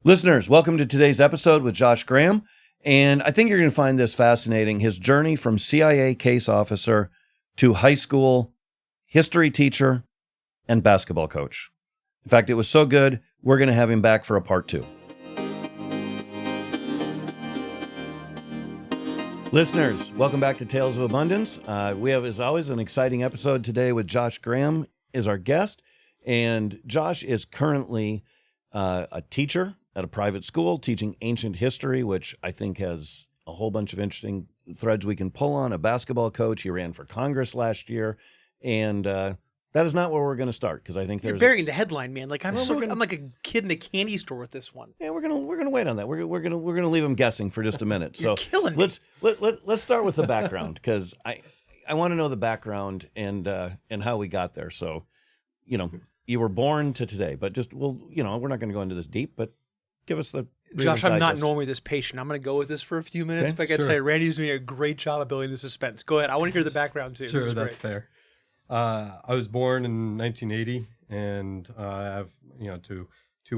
Listeners, welcome to today's episode with Josh Graham, and I think you're going to find this fascinating, his journey from CIA case officer to high school history teacher and basketball coach. In fact, it was so good, we're going to have him back for a part 2. Listeners, welcome back to Tales of Abundance. We have, as always, an exciting episode today with Josh Graham as our guest, and Josh is currently a teacher at a private school teaching ancient history, which I think has a whole bunch of interesting threads we can pull on. A basketball coach. He ran for Congress last year. And that is not where we're going to start, because I think You're burying the headline, man. Like I'm like a kid in a candy store with this one. Yeah, we're gonna wait on that. We're gonna leave him guessing for just a minute. You're killing me. Let's start with the background, because I want to know the background and how we got there. So, you were born to today, but just we're not going to go into this deep, but give us the Josh, I'm not normally this patient. I'm going to go with this for a few minutes, but I got to say, Randy's doing a great job of building the suspense. Go ahead. I want to hear the background, too. Sure, that's fair. I was born in 1980, and I have, two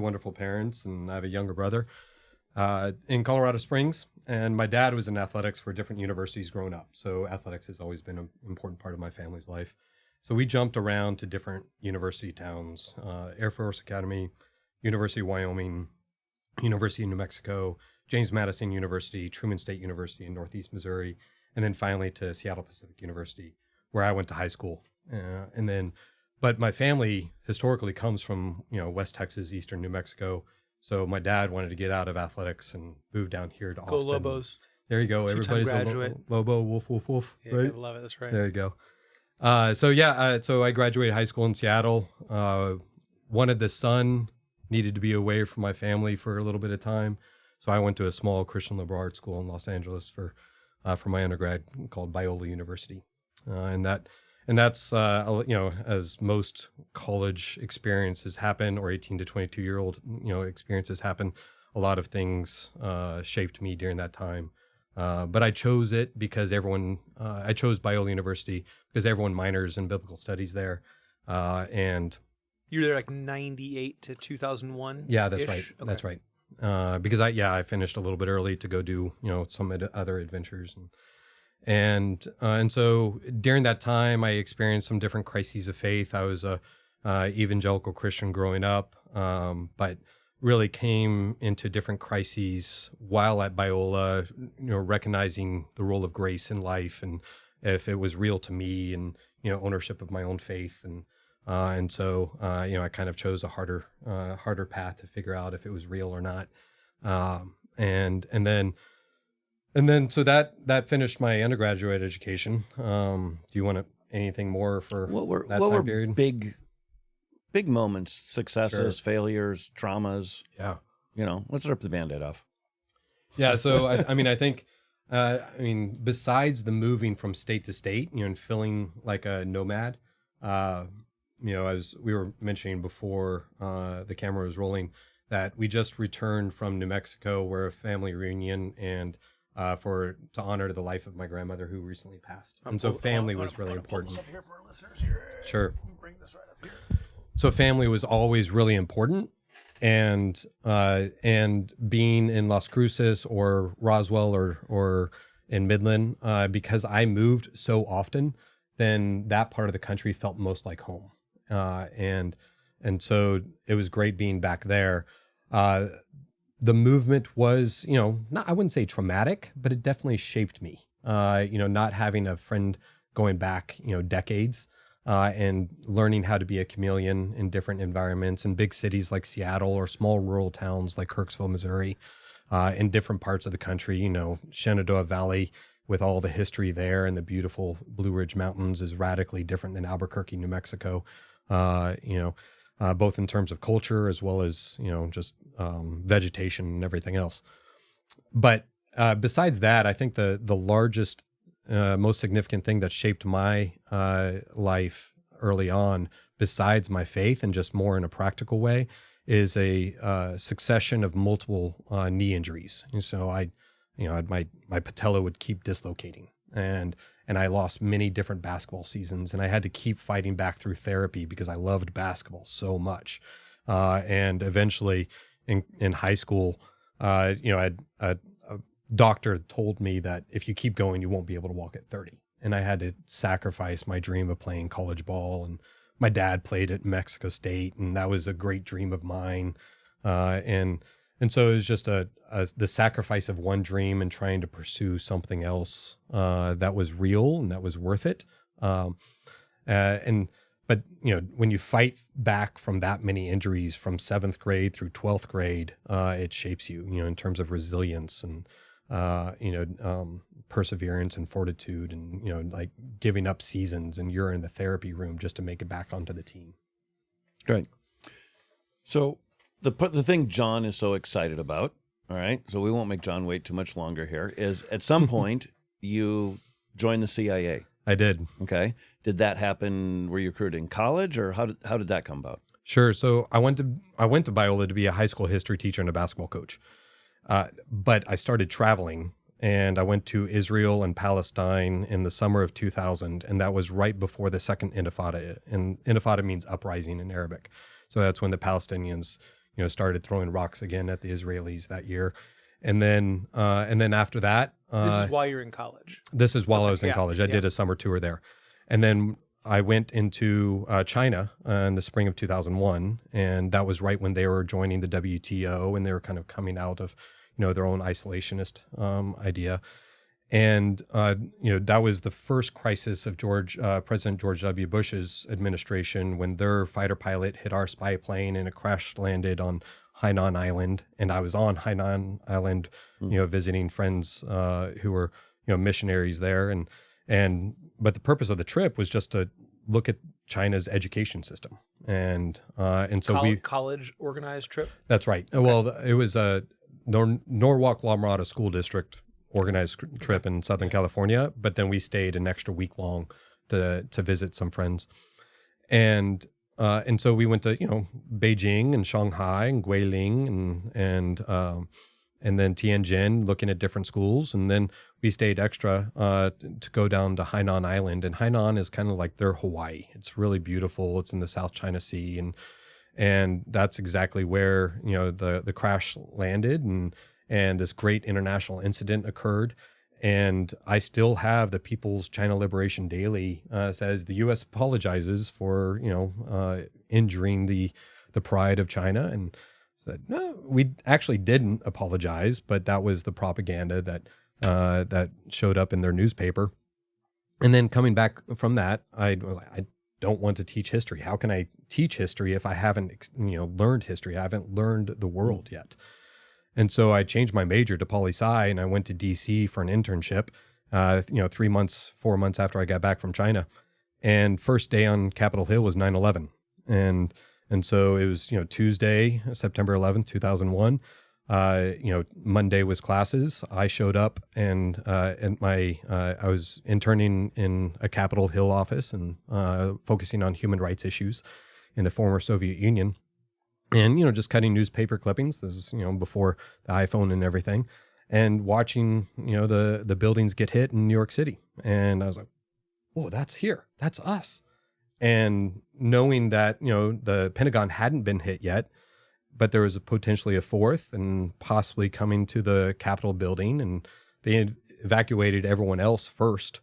wonderful parents, and I have a younger brother in Colorado Springs. And my dad was in athletics for different universities growing up. So athletics has always been an important part of my family's life. So we jumped around to different university towns, Air Force Academy, University of Wyoming, University of New Mexico, James Madison University, Truman State University in Northeast Missouri, and then finally to Seattle Pacific University, where I went to high school. But my family historically comes from, West Texas, Eastern New Mexico. So my dad wanted to get out of athletics and move down here to Austin. Go Lobos. There you go. Two-time Everybody's graduate. a Lobo, woof, woof, woof. Yeah, right? I love it. That's right. There you go. So I graduated high school in Seattle. Wanted the sun, needed to be away from my family for a little bit of time. So I went to a small Christian liberal arts school in Los Angeles for my undergrad called Biola University. And that's as most college experiences happen, or 18 to 22-year-old, experiences happen, a lot of things shaped me during that time. But I chose it because I chose Biola University because everyone minors in biblical studies there. And you were there like 98 to 2001? Yeah, that's right. Okay. That's right. Because I finished a little bit early to go do, some other adventures. And so during that time, I experienced some different crises of faith. I was a evangelical Christian growing up, but really came into different crises while at Biola, recognizing the role of grace in life and if it was real to me, and, ownership of my own faith. And so I kind of chose a harder path to figure out if it was real or not. And then so that finished my undergraduate education. Do you want anything more for that time period? Big moments, successes, failures, traumas. Yeah. Let's rip the Band-Aid off. Yeah. So I think, besides the moving from state to state, and feeling like a nomad, as we were mentioning before the camera was rolling, that we just returned from New Mexico. We're a family reunion, and to honor the life of my grandmother who recently passed. And so family was really important. Up here for our listeners here. Sure. Bring this right up here. So family was always really important, and being in Las Cruces or Roswell or in Midland, because I moved so often, then that part of the country felt most like home. And so it was great being back there. The movement was, I wouldn't say traumatic, but it definitely shaped me. Not having a friend going back, decades, and learning how to be a chameleon in different environments in big cities like Seattle or small rural towns like Kirksville, Missouri, in different parts of the country. Shenandoah Valley, with all the history there, and the beautiful Blue Ridge Mountains, is radically different than Albuquerque, New Mexico. Both in terms of culture as well as, just vegetation and everything else. But besides that, I think the largest, most significant thing that shaped my life early on, besides my faith and just more in a practical way, is a succession of multiple knee injuries. And so my patella would keep dislocating, and I lost many different basketball seasons, and I had to keep fighting back through therapy because I loved basketball so much. And eventually, in high school, a doctor told me that if you keep going, you won't be able to walk at 30. And I had to sacrifice my dream of playing college ball. And my dad played at Mexico State, and that was a great dream of mine. And so it was just the sacrifice of one dream and trying to pursue something else that was real and that was worth it. But when you fight back from that many injuries from 7th grade through 12th grade, it shapes you, in terms of resilience and perseverance and fortitude, and like giving up seasons, and you're in the therapy room just to make it back onto the team. Great. So the thing John is so excited about, all right, so we won't make John wait too much longer here, is at some point you joined the CIA. I did. Okay. Did that happen? Were you recruited in college, or how did that come about? Sure. So I went to Biola to be a high school history teacher and a basketball coach. But I started traveling, and I went to Israel and Palestine in the summer of 2000, and that was right before the second Intifada. And Intifada means uprising in Arabic. So that's when the Palestinians, started throwing rocks again at the Israelis that year. And then after that, this is while you're in college. This is while I was in college. I did a summer tour there, and then I went into China in the spring of 2001, and that was right when they were joining the WTO, and they were kind of coming out of their own isolationist idea. And that was the first crisis of President George W. Bush's administration, when their fighter pilot hit our spy plane and it crash landed on Hainan Island. And I was on Hainan Island, visiting friends who were missionaries there, but the purpose of the trip was just to look at China's education system, and so college organized trip. That's right. Okay. Well, it was a Norwalk La Mirada School District organized trip in Southern California, but then we stayed an extra week long to visit some friends, and so we went to Beijing and Shanghai and Guilin and then Tianjin, looking at different schools, and then we stayed extra to go down to Hainan Island, and Hainan is kind of like their Hawaii. It's really beautiful. It's in the South China Sea, and that's exactly where the crash landed, and this great international incident occurred. And I still have the People's China Liberation Daily says the U.S. apologizes for injuring the pride of China, and said no, we actually didn't apologize, but that was the propaganda that showed up in their newspaper. And then coming back from that, I was like, I don't want to teach history. How can I teach history if I haven't learned history? I haven't learned the world yet. And so I changed my major to poli-sci, and I went to DC for an internship, 4 months after I got back from China. And first day on Capitol Hill was 9/11. And so it was, Tuesday, September 11th, 2001. Monday was classes. I showed up, and I was interning in a Capitol Hill office and focusing on human rights issues in the former Soviet Union. And, just cutting newspaper clippings. This is, before the iPhone and everything, and watching, the buildings get hit in New York City. And I was like, oh, that's here. That's us. And knowing that, the Pentagon hadn't been hit yet, but there was potentially a fourth and possibly coming to the Capitol building, and they evacuated everyone else first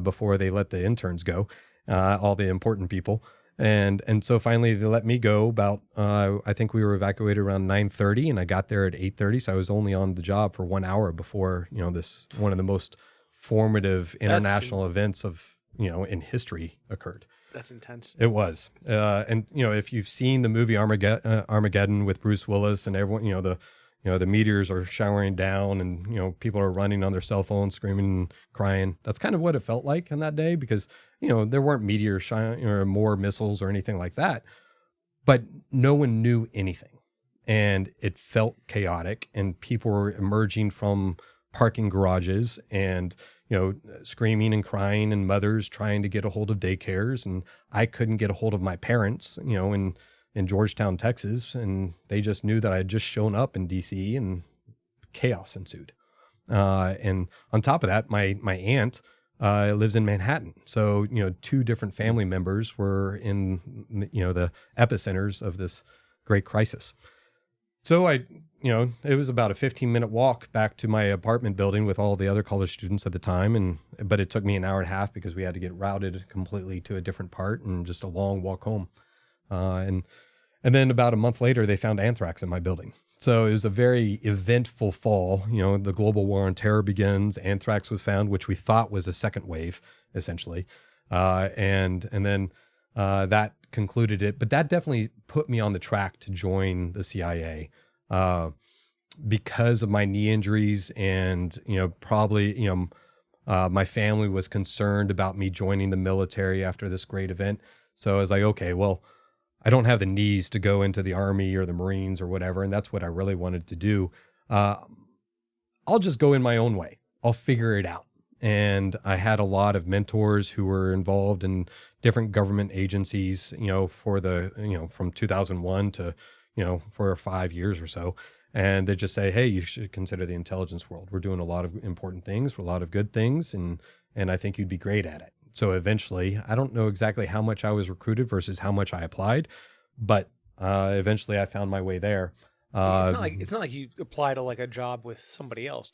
before they let the interns go, all the important people. And so finally they let me go about, I think we were evacuated around 9:30, and I got there at 8:30. So I was only on the job for 1 hour before, this, one of the most formative international events of, in history occurred. That's intense. It was. And if you've seen the movie Armageddon with Bruce Willis, and everyone, the meteors are showering down, and, people are running on their cell phones, screaming and crying. That's kind of what it felt like on that day, because, there weren't meteors shining or more missiles or anything like that, but no one knew anything, and it felt chaotic, and people were emerging from parking garages and, screaming and crying, and mothers trying to get a hold of daycares. And I couldn't get a hold of my parents, in Georgetown, Texas, and they just knew that I had just shown up in DC, and chaos ensued. And on top of that, my aunt lives in Manhattan. So, two different family members were in, the epicenters of this great crisis. So it was about a 15-minute walk back to my apartment building with all the other college students at the time. But it took me an hour and a half because we had to get routed completely to a different part and just a long walk home. And then about a month later, they found anthrax in my building. So it was a very eventful fall. The global war on terror begins. Anthrax was found, which we thought was a second wave, essentially. And then that concluded it. But that definitely put me on the track to join the CIA because of my knee injuries. And, probably, my family was concerned about me joining the military after this great event. So I was like, okay, well, I don't have the knees to go into the Army or the Marines or whatever, and that's what I really wanted to do. I'll just go in my own way. I'll figure it out. And I had a lot of mentors who were involved in different government agencies, for from 2001 to, for 5 years or so. And they just say, hey, you should consider the intelligence world. We're doing a lot of important things, a lot of good things, and I think you'd be great at it. So eventually, I don't know exactly how much I was recruited versus how much I applied, but eventually I found my way there. It's not like you apply to like a job with somebody else.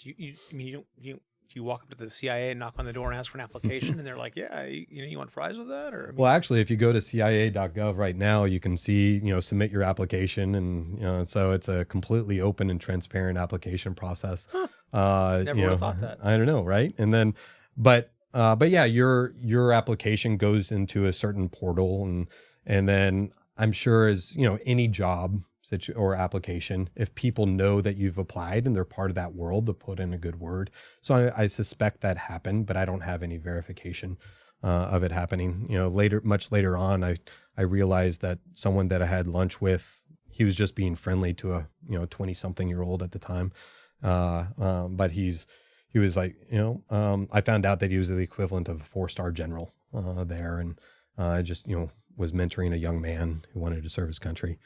You walk up to the CIA and knock on the door and ask for an application, and they're like, "Yeah, you want fries with that?" Or well, actually, if you go to CIA.gov right now, you can see submit your application, and so it's a completely open and transparent application process. Never would have thought that. I don't know, right? And then, but yeah, your application goes into a certain portal, and then I'm sure as any job or application, if people know that you've applied and they're part of that world, they'll put in a good word. So I suspect that happened, but I don't have any verification of it happening. Much later on, I realized that someone that I had lunch with, he was just being friendly to a 20-something-year-old at the time, but he was like, I found out that he was the equivalent of a 4-star general there, and I just was mentoring a young man who wanted to serve his country.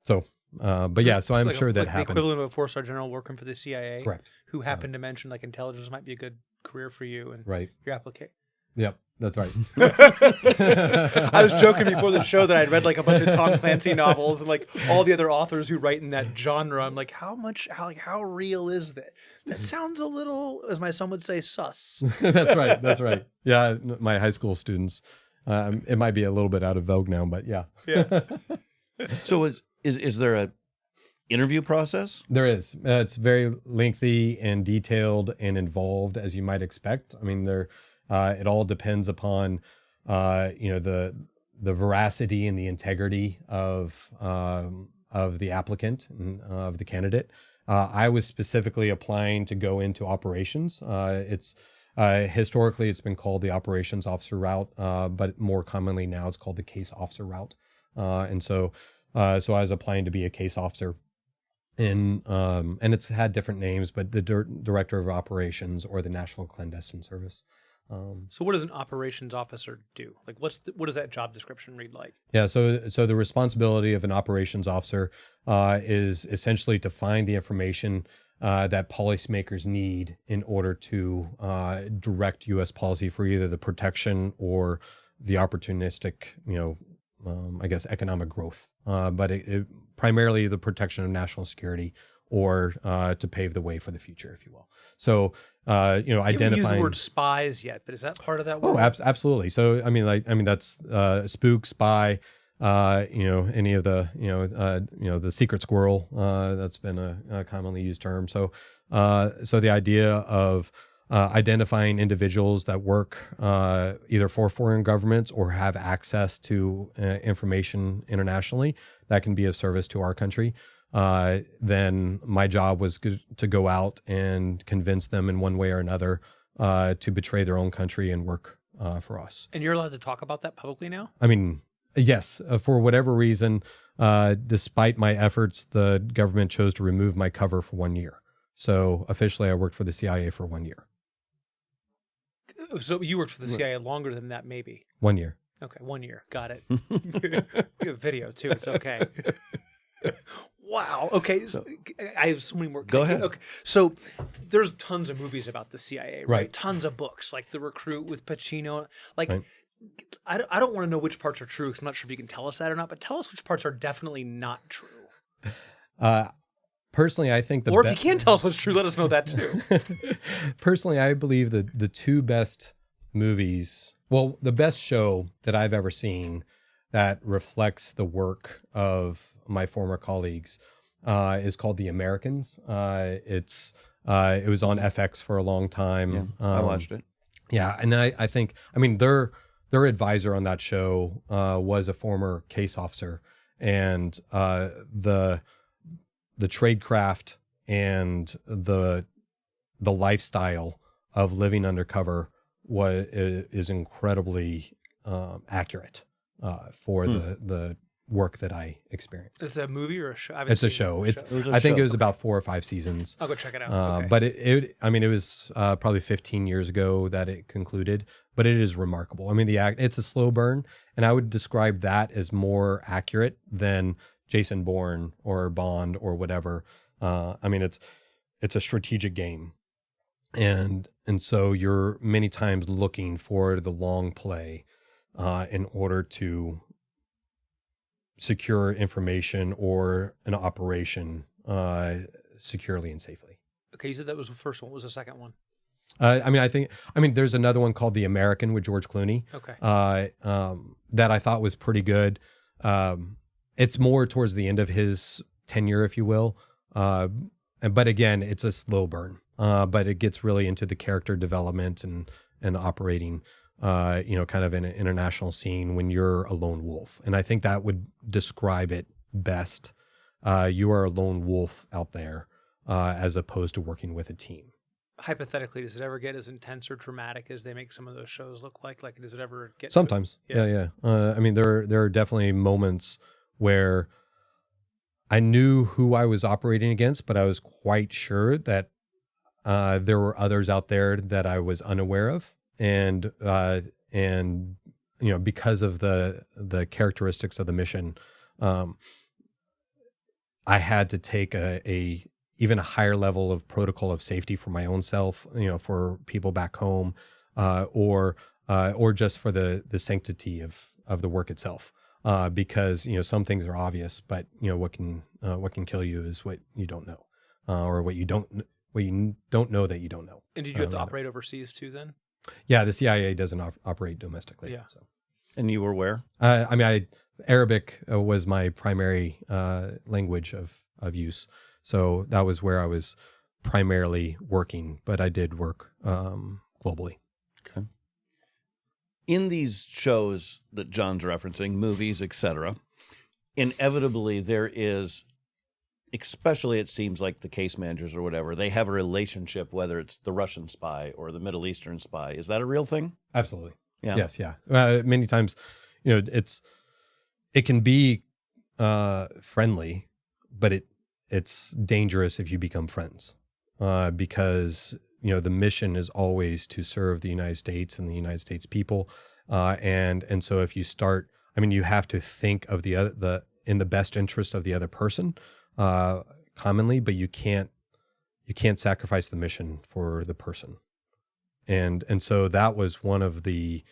So I'm like sure that the happened. equivalent of a 4-star general working for the CIA, Correct? Who happened to mention like intelligence might be a good career for you, and Right. your application. Yep, that's right. I was joking before the show that I'd read like a bunch of Tom Clancy novels and like all the other authors who write in that genre. I'm like, how real is that? That sounds a little, as my son would say, sus. That's right. Yeah, my high school students. It might be a little bit out of vogue now, but yeah. Yeah. So is there a interview process? There is. It's very lengthy and detailed and involved, as you might expect. I mean, it all depends upon the veracity and the integrity of the applicant and of the candidate. I was specifically applying to go into operations. Historically, it's been called the operations officer route, but more commonly now it's called the case officer route. So I was applying to be a case officer, and it's had different names, but the director of operations or the National Clandestine Service. So what does an operations officer do? Like, what does that job description read like? Yeah, so the responsibility of an operations officer is essentially to find the information that policymakers need in order to direct U.S. policy for either the protection or the opportunistic, I guess, economic growth. But it primarily the protection of national security or to pave the way for the future, if you will. So, identifying. You haven't used the word spies yet, but is that part of that word? Oh, absolutely. So, that's spook, spy. Any of the, the secret squirrel. That's been a commonly used term. So the idea of identifying individuals that work either for foreign governments or have access to information internationally that can be of service to our country. Then my job was to go out and convince them in one way or another to betray their own country and work for us. And you're allowed to talk about that publicly now? I mean, yes, for whatever reason, despite my efforts, the government chose to remove my cover for 1 year. So officially, I worked for the CIA for 1 year. So you worked for the CIA longer than that, maybe? 1 year. Okay, 1 year. Got it. We have video, too. It's okay. Wow. Okay. So I have so many more. Go ahead. Okay. So there's tons of movies about the CIA, right? Right. Tons of books, like The Recruit with Pacino. Like, Right. I don't want to know which parts are true because I'm not sure if you can tell us that or not, but tell us which parts are definitely not true. Personally, I think Or if you can't tell us what's true, let us know that too. Personally, I believe that the two best movies, well, the best show that I've ever seen that reflects the work of my former colleagues is called The Americans. It was on FX for a long time. I watched it. Yeah, and I think, I mean, their advisor on that show was a former case officer, and the tradecraft and the lifestyle of living undercover is incredibly accurate for the work that I experienced. It's a movie or a show? It's a show. I think it was about 4 or 5 seasons. I'll go check it out. Okay. But it was probably 15 years ago that it concluded, but it is remarkable. I mean, it's a slow burn, and I would describe that as more accurate than Jason Bourne or Bond or whatever. I mean, it's a strategic game, and so you're many times looking for the long play in order to secure information or an operation securely and safely. Okay, you said that was the first one. What was the second one? I mean, there's another one called The American with George Clooney. Okay. That I thought was pretty good. It's more towards the end of his tenure, if you will. But again, it's a slow burn. But it gets really into the character development and operating, kind of in an international scene when you're a lone wolf. And I think that would describe it best. You are a lone wolf out there as opposed to working with a team. Hypothetically, does it ever get as intense or dramatic as they make some of those shows look like? Like, does it ever get sometimes? Yeah. I mean, there are definitely moments where I knew who I was operating against, but I was quite sure that there were others out there that I was unaware of, and because of the characteristics of the mission, I had to take a even a higher level of protocol of safety for my own self, for people back home, or just for the sanctity of the work itself. Because some things are obvious, but what can kill you is what you don't know, or what you don't know that you don't know. And did you have to operate overseas too then? Yeah, the CIA doesn't operate domestically. Yeah. So. And you were where? Arabic was my primary language of use, so that was where I was primarily working. But I did work globally. Okay. In these shows that John's referencing, movies, etc., inevitably there is, especially it seems like the case managers or whatever, they have a relationship, whether it's the Russian spy or the Middle Eastern spy. Is that a real thing? Absolutely. Yeah. Yes. Yeah. Many times, it can be friendly, but it's dangerous if you become friends, because the mission is always to serve the United States and the United States people, and so if you start, you have to think of in the best interest of the other person, commonly, but you can't sacrifice the mission for the person, and so that was one of the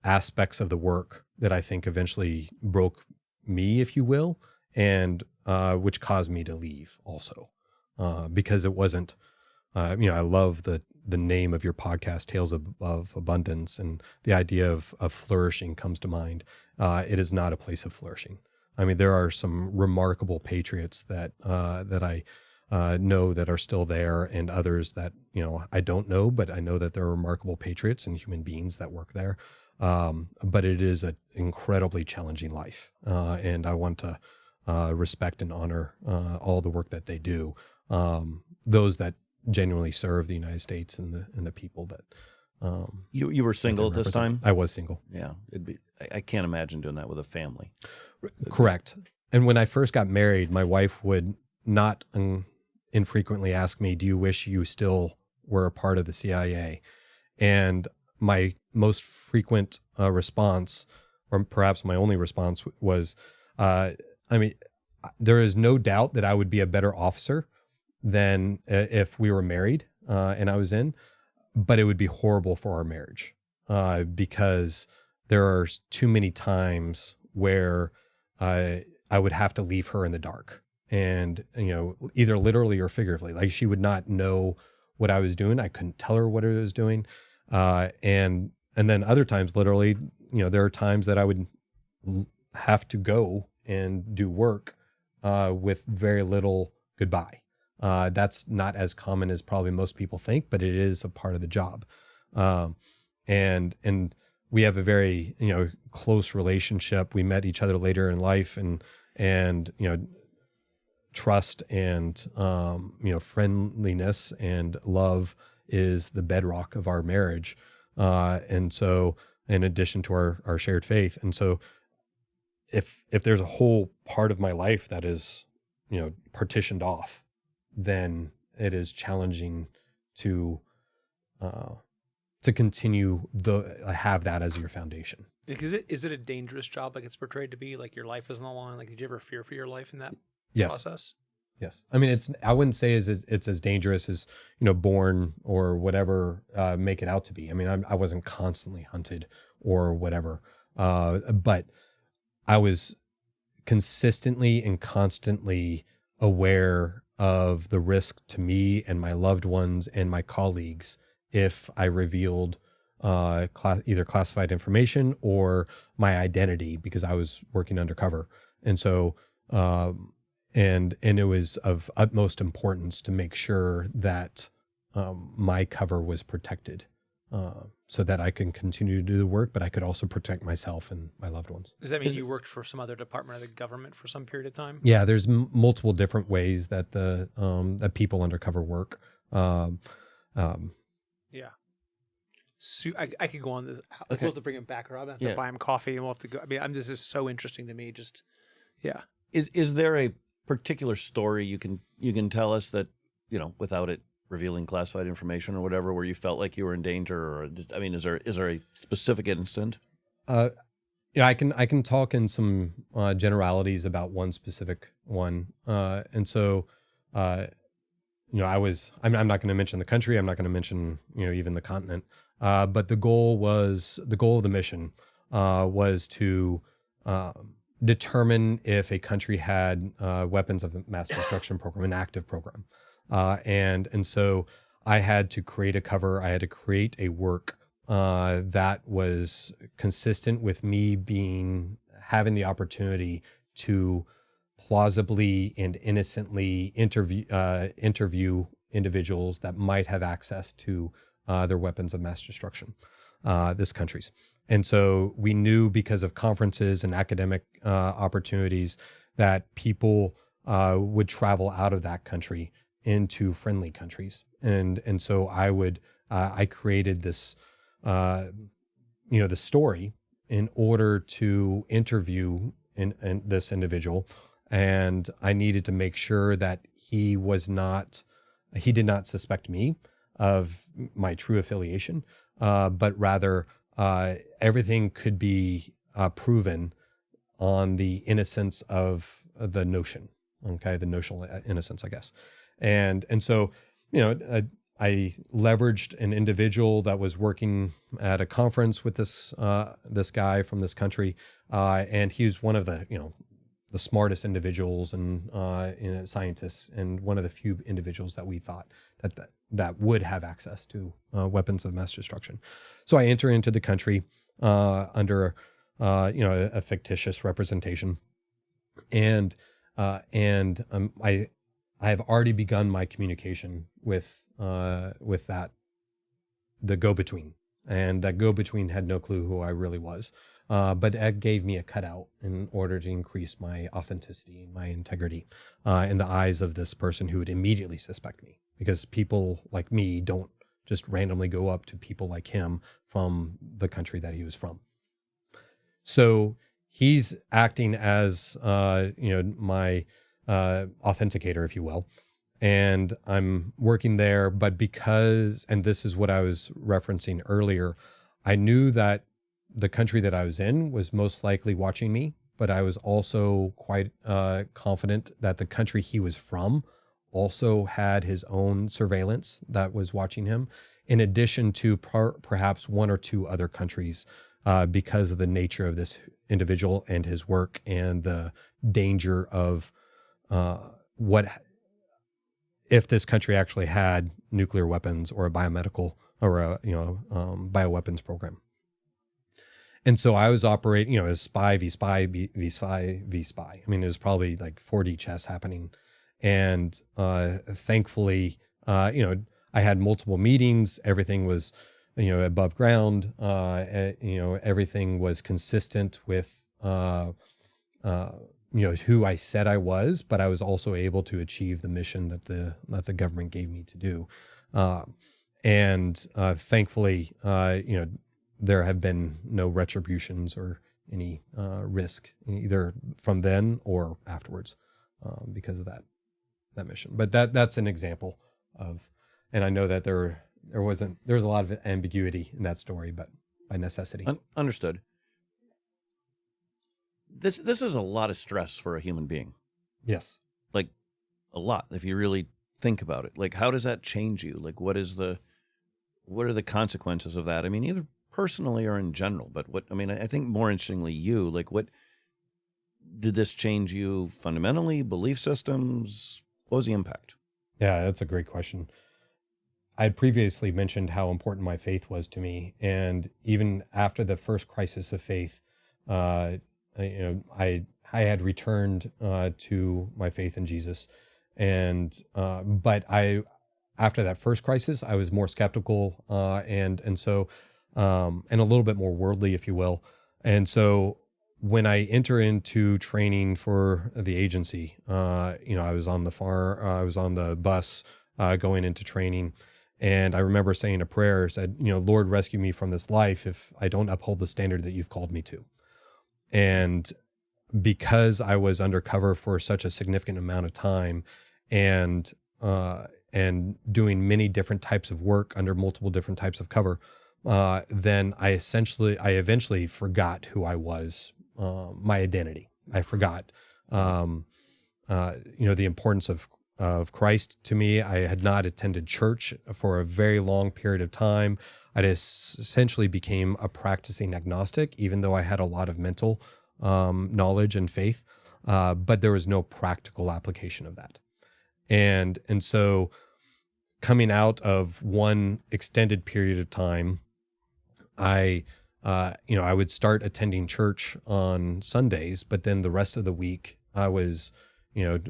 aspects of the work that I think eventually broke me, if you will, and which caused me to leave also, because it wasn't. I love the name of your podcast, Tales of Abundance, and the idea of flourishing comes to mind. It is not a place of flourishing. I mean, there are some remarkable patriots that I know that are still there, and others that I don't know, but I know that there are remarkable patriots and human beings that work there. But it is an incredibly challenging life, and I want to respect and honor all the work that they do. Those that genuinely serve the United States and the people that. You were single at this time? I was single. Yeah, I can't imagine doing that with a family. Correct. And when I first got married, my wife would not infrequently ask me, "Do you wish you still were a part of the CIA?" And my most frequent response, or perhaps my only response, was, there is no doubt that I would be a better officer than if we were married and I was in, but it would be horrible for our marriage because there are too many times where I I would have to leave her in the dark, and either literally or figuratively. Like, she would not know what I was doing. I couldn't tell her what I was doing, and then other times, literally, there are times that I would have to go and do work with very little goodbye. That's not as common as probably most people think, but it is a part of the job. And we have a very, close relationship. We met each other later in life, and trust and, friendliness and love is the bedrock of our marriage. And so, in addition to our shared faith. And so if there's a whole part of my life that is, partitioned off, then it is challenging to continue have that as your foundation. Is it a dangerous job, like it's portrayed to be? Like, your life is on the line? Like, did you ever fear for your life in that process? Yes. I mean, I wouldn't say it's as dangerous as, born or whatever make it out to be. I mean, I wasn't constantly hunted or whatever, but I was consistently and constantly aware of the risk to me and my loved ones and my colleagues if I revealed either classified information or my identity, because I was working undercover. And so, and it was of utmost importance to make sure that my cover was protected, so that I can continue to do the work, but I could also protect myself and my loved ones. Does that mean you worked for some other department of the government for some period of time? Yeah, there's multiple different ways that that people undercover work. Yeah. So I could go on this. We'll have to bring him back, or I'll have to buy him coffee, and we'll have to go. I mean, this is so interesting to me. Just, yeah. Is there a particular story you can tell us that, without it revealing classified information or whatever, where you felt like you were in danger, or just, I mean, is there a specific incident? I can talk in some generalities about one specific one, and so. I'm not going to mention the country. I'm not going to mention, even the continent. But the goal of the mission was to determine if a country had weapons of mass destruction program, an active program. And so I had to create a cover. I had to create a work that was consistent with me having the opportunity to plausibly and innocently interview individuals that might have access to their weapons of mass destruction, this country's. And so we knew, because of conferences and academic opportunities, that people would travel out of that country into friendly countries. And so I created this, the story in order to interview this individual. And I needed to make sure that he did not suspect me of my true affiliation, but rather everything could be proven on the innocence of the notion, the notional innocence, I guess. And so, I leveraged an individual that was working at a conference with this guy from this country, and he was one of the smartest individuals and scientists, and one of the few individuals that we thought that would have access to weapons of mass destruction. So I enter into the country under a fictitious representation, and I have already begun my communication with the go-between, and that go-between had no clue who I really was. But it gave me a cutout in order to increase my authenticity and my integrity in the eyes of this person who would immediately suspect me, because people like me don't just randomly go up to people like him from the country that he was from. So he's acting as my authenticator, if you will. And I'm working there, but and this is what I was referencing earlier, I knew that the country that I was in was most likely watching me, but I was also quite confident that the country he was from also had his own surveillance that was watching him, in addition to perhaps one or two other countries because of the nature of this individual and his work and the danger of what if this country actually had nuclear weapons or a biomedical or a bioweapons program. And so I was operating, as spy v spy v spy v spy. I mean, it was probably like 4D chess happening. And thankfully, I had multiple meetings. Everything was, above ground. Everything was consistent with, who I said I was, but I was also able to achieve the mission that the government gave me to do. Thankfully, there have been no retributions or any risk either from then or afterwards because of that mission. But that's an example of, and I know that there was a lot of ambiguity in that story, but by necessity. Understood. This is a lot of stress for a human being. Yes. Like a lot, if you really think about it. Like, how does that change you? Like, what are the consequences of that? I mean, either personally or in general, but I think more interestingly, what did this change you fundamentally, belief systems? What was the impact? Yeah, that's a great question. I had previously mentioned how important my faith was to me. And even after the first crisis of faith, I had returned to my faith in Jesus. And, after that first crisis, I was more skeptical and a little bit more worldly, if you will. And so when I enter into training for the agency, I was on the bus going into training. And I remember saying a prayer, said, Lord, rescue me from this life if I don't uphold the standard that you've called me to. And because I was undercover for such a significant amount of time and doing many different types of work under multiple different types of cover, then I eventually forgot who I was, my identity. I forgot, the importance of Christ to me. I had not attended church for a very long period of time. I essentially became a practicing agnostic, even though I had a lot of mental knowledge and faith, but there was no practical application of that. And so coming out of one extended period of time, I would start attending church on Sundays, but then the rest of the week I was,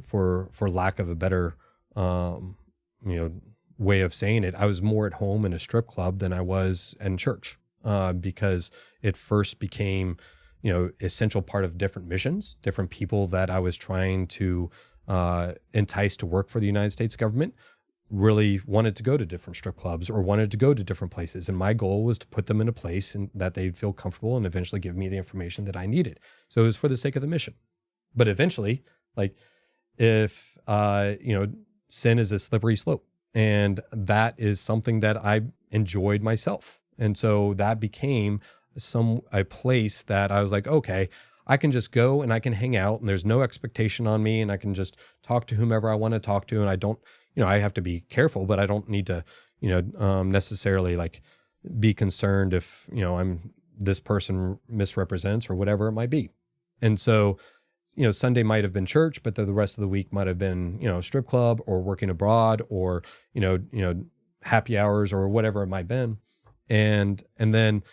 for lack of a better, way of saying it, I was more at home in a strip club than I was in church, because it first became, essential part of different missions, different people that I was trying to entice to work for the United States government really wanted to go to different strip clubs or wanted to go to different places. And my goal was to put them in a place and that they'd feel comfortable and eventually give me the information that I needed. So it was for the sake of the mission. But eventually, if, sin is a slippery slope, and that is something that I enjoyed myself. And so that became a place that I was like, okay, I can just go and I can hang out and there's no expectation on me and I can just talk to whomever I want to talk to. And I don't, I have to be careful, but I don't need to, necessarily be concerned if, this person misrepresents or whatever it might be. And so, Sunday might have been church, but the rest of the week might have been, strip club or working abroad or, happy hours or whatever it might have been. And then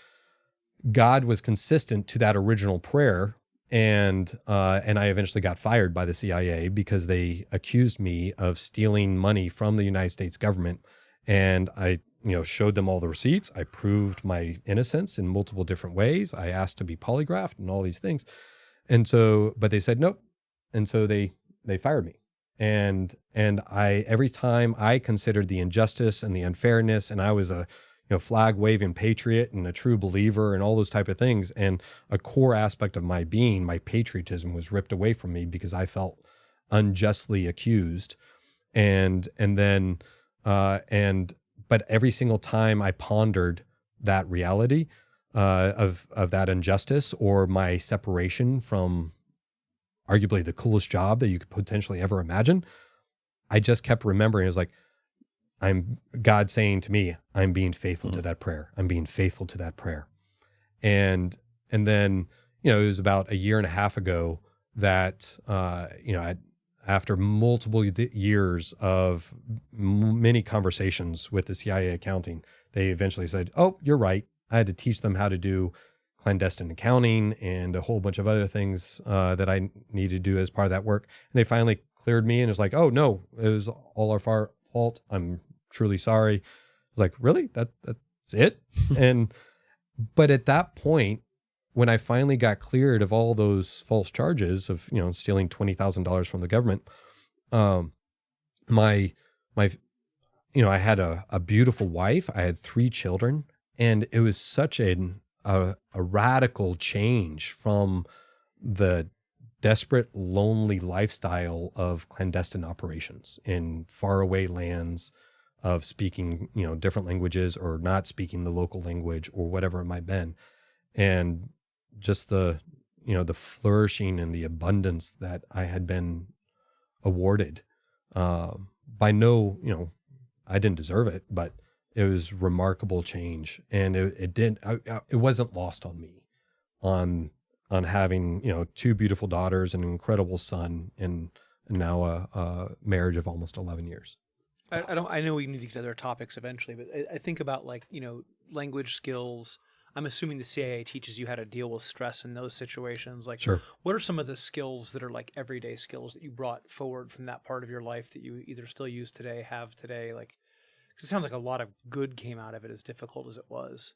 God was consistent to that original prayer. And I eventually got fired by the CIA because they accused me of stealing money from the United States government. And I, showed them all the receipts. I proved my innocence in multiple different ways. I asked to be polygraphed and all these things. And so, but they said nope. And so they fired me. And every time I considered the injustice and the unfairness, and I was a flag waving patriot and a true believer and all those type of things. And a core aspect of my being, my patriotism, was ripped away from me because I felt unjustly accused. But every single time I pondered that reality of that injustice or my separation from arguably the coolest job that you could potentially ever imagine, I just kept remembering, it was like, God saying to me, I'm being faithful to that prayer. I'm being faithful to that prayer. And then, it was about a year and a half ago that, after multiple years of many conversations with the CIA accounting, they eventually said, "Oh, you're right. I had to teach them how to do clandestine accounting and a whole bunch of other things that I need to do as part of that work." And they finally cleared me, and it's like, "Oh no, it was all our fault. I'm truly sorry." I was like, "Really? That's it?" But at that point, when I finally got cleared of all those false charges of, stealing $20,000 from the government, my I had a beautiful wife. I had 3 children, and it was such a radical change from the desperate, lonely lifestyle of clandestine operations in faraway lands, of speaking, different languages or not speaking the local language or whatever it might have been. And just the flourishing and the abundance that I had been awarded, by no, I didn't deserve it, but it was remarkable change. And it wasn't lost on me on having, 2 beautiful daughters, an incredible son, and now a marriage of almost 11 years. I know we need to get to other topics eventually, but I think about language skills. I'm assuming the CIA teaches you how to deal with stress in those situations. Sure. What are some of the skills that are everyday skills that you brought forward from that part of your life that you either still use today, have today? 'Cause it sounds like a lot of good came out of it, as difficult as it was.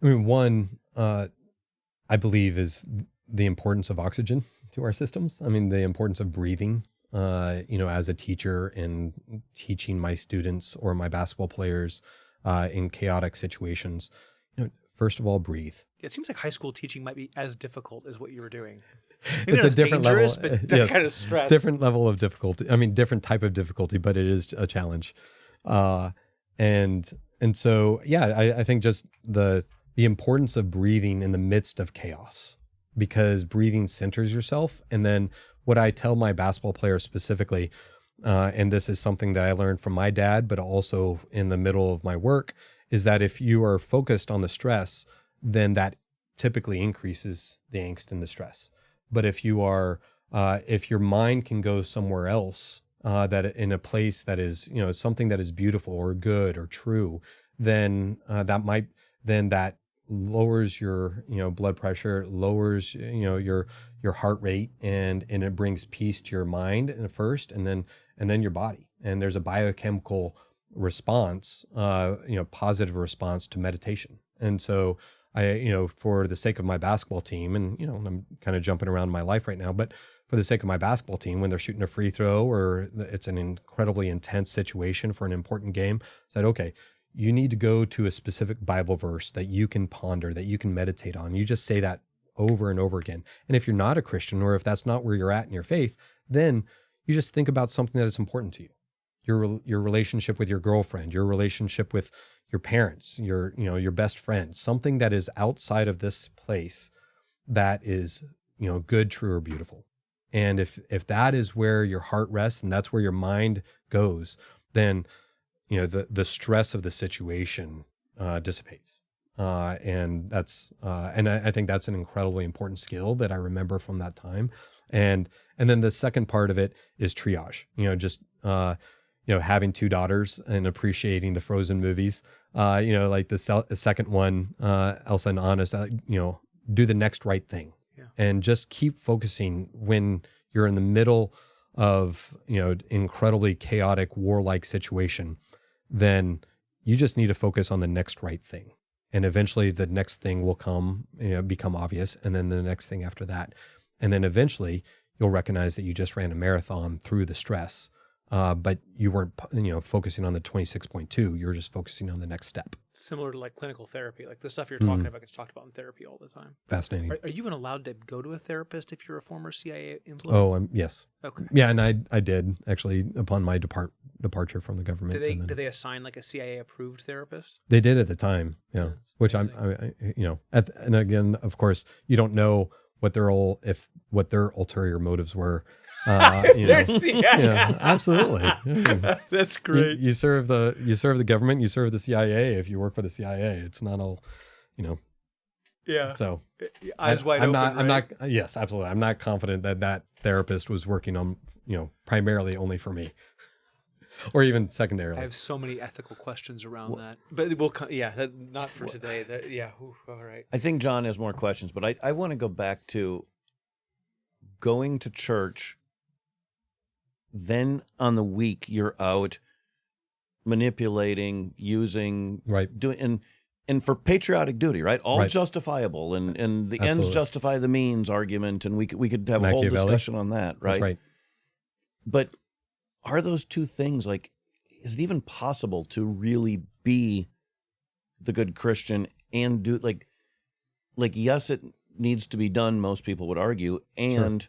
I mean, one, I believe, is the importance of oxygen to our systems. I mean, the importance of breathing. As a teacher and teaching my students or my basketball players in chaotic situations, first of all, breathe. It seems like high school teaching might be as difficult as what you were doing. It's a different level, but that kind of stress. Different level of difficulty. I mean, different type of difficulty, but it is a challenge. And so, yeah, I think just the importance of breathing in the midst of chaos, because breathing centers yourself. And then what I tell my basketball players specifically, and this is something that I learned from my dad, but also in the middle of my work, is that if you are focused on the stress, then that typically increases the angst and the stress. But if you are, if your mind can go somewhere else, that in a place that is, something that is beautiful or good or true, then that lowers your, blood pressure, lowers, your heart rate, and it brings peace to your mind first, and then your body. And there's a biochemical response, positive response to meditation. And so I, for the sake of my basketball team, and, I'm kind of jumping around my life right now, but for the sake of my basketball team, when they're shooting a free throw or it's an incredibly intense situation for an important game, I said, okay, you need to go to a specific Bible verse that you can ponder, that you can meditate on. You just say that over and over again. And if you're not a Christian, or if that's not where you're at in your faith, then you just think about something that is important to you. Your relationship with your girlfriend, your relationship with your parents, your best friend, something that is outside of this place that is, good, true, or beautiful. And if that is where your heart rests and that's where your mind goes, then the stress of the situation dissipates. And that's and I think that's an incredibly important skill that I remember from that time. And then the second part of it is triage. Having 2 daughters and appreciating the Frozen movies. Like the second one, Elsa and Anna, do the next right thing. Yeah. And just keep focusing when you're in the middle of, incredibly chaotic, warlike situation. Then you just need to focus on the next right thing. And eventually the next thing will become obvious. And then the next thing after that. And then eventually you'll recognize that you just ran a marathon through the stress. But you weren't, focusing on the 26.2. You were just focusing on the next step. Similar to clinical therapy, the stuff you're talking about gets talked about in therapy all the time. Fascinating. Are you even allowed to go to a therapist if you're a former CIA employee? Oh, yes. Okay. Yeah, and I did actually upon my departure from the government. Did they assign a CIA approved therapist? They did at the time, yeah. Which amazing. And again, of course, you don't know what their ulterior motives were. Absolutely. Yeah. That's great. You serve the government, you serve the CIA. If you work for the CIA, it's not all, Yeah. So Eyes wide I'm open. not. Yes, absolutely. I'm not confident that that therapist was working on, primarily only for me, or even secondarily. I have so many ethical questions around that, but not for today. All right. I think John has more questions, but I want to go back to going to church. Then on the week you're out manipulating, using, Right. doing, and for patriotic duty, right? All Right. justifiable, and the ends Absolutely. justify the means argument, and we could have a whole Machiavelli. discussion on that, right? That's right. But are those two things, like, is it even possible to really be the good Christian and do like yes, it needs to be done, most people would argue, and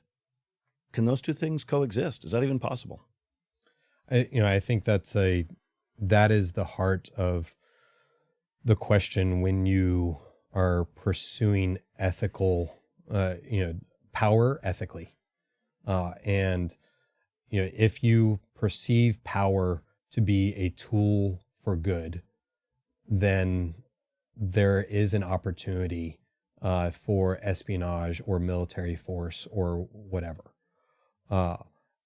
can those two things coexist? Is that even possible? I think that is the heart of the question when you are pursuing ethical, power ethically. And, if you perceive power to be a tool for good, then there is an opportunity for espionage or military force or whatever.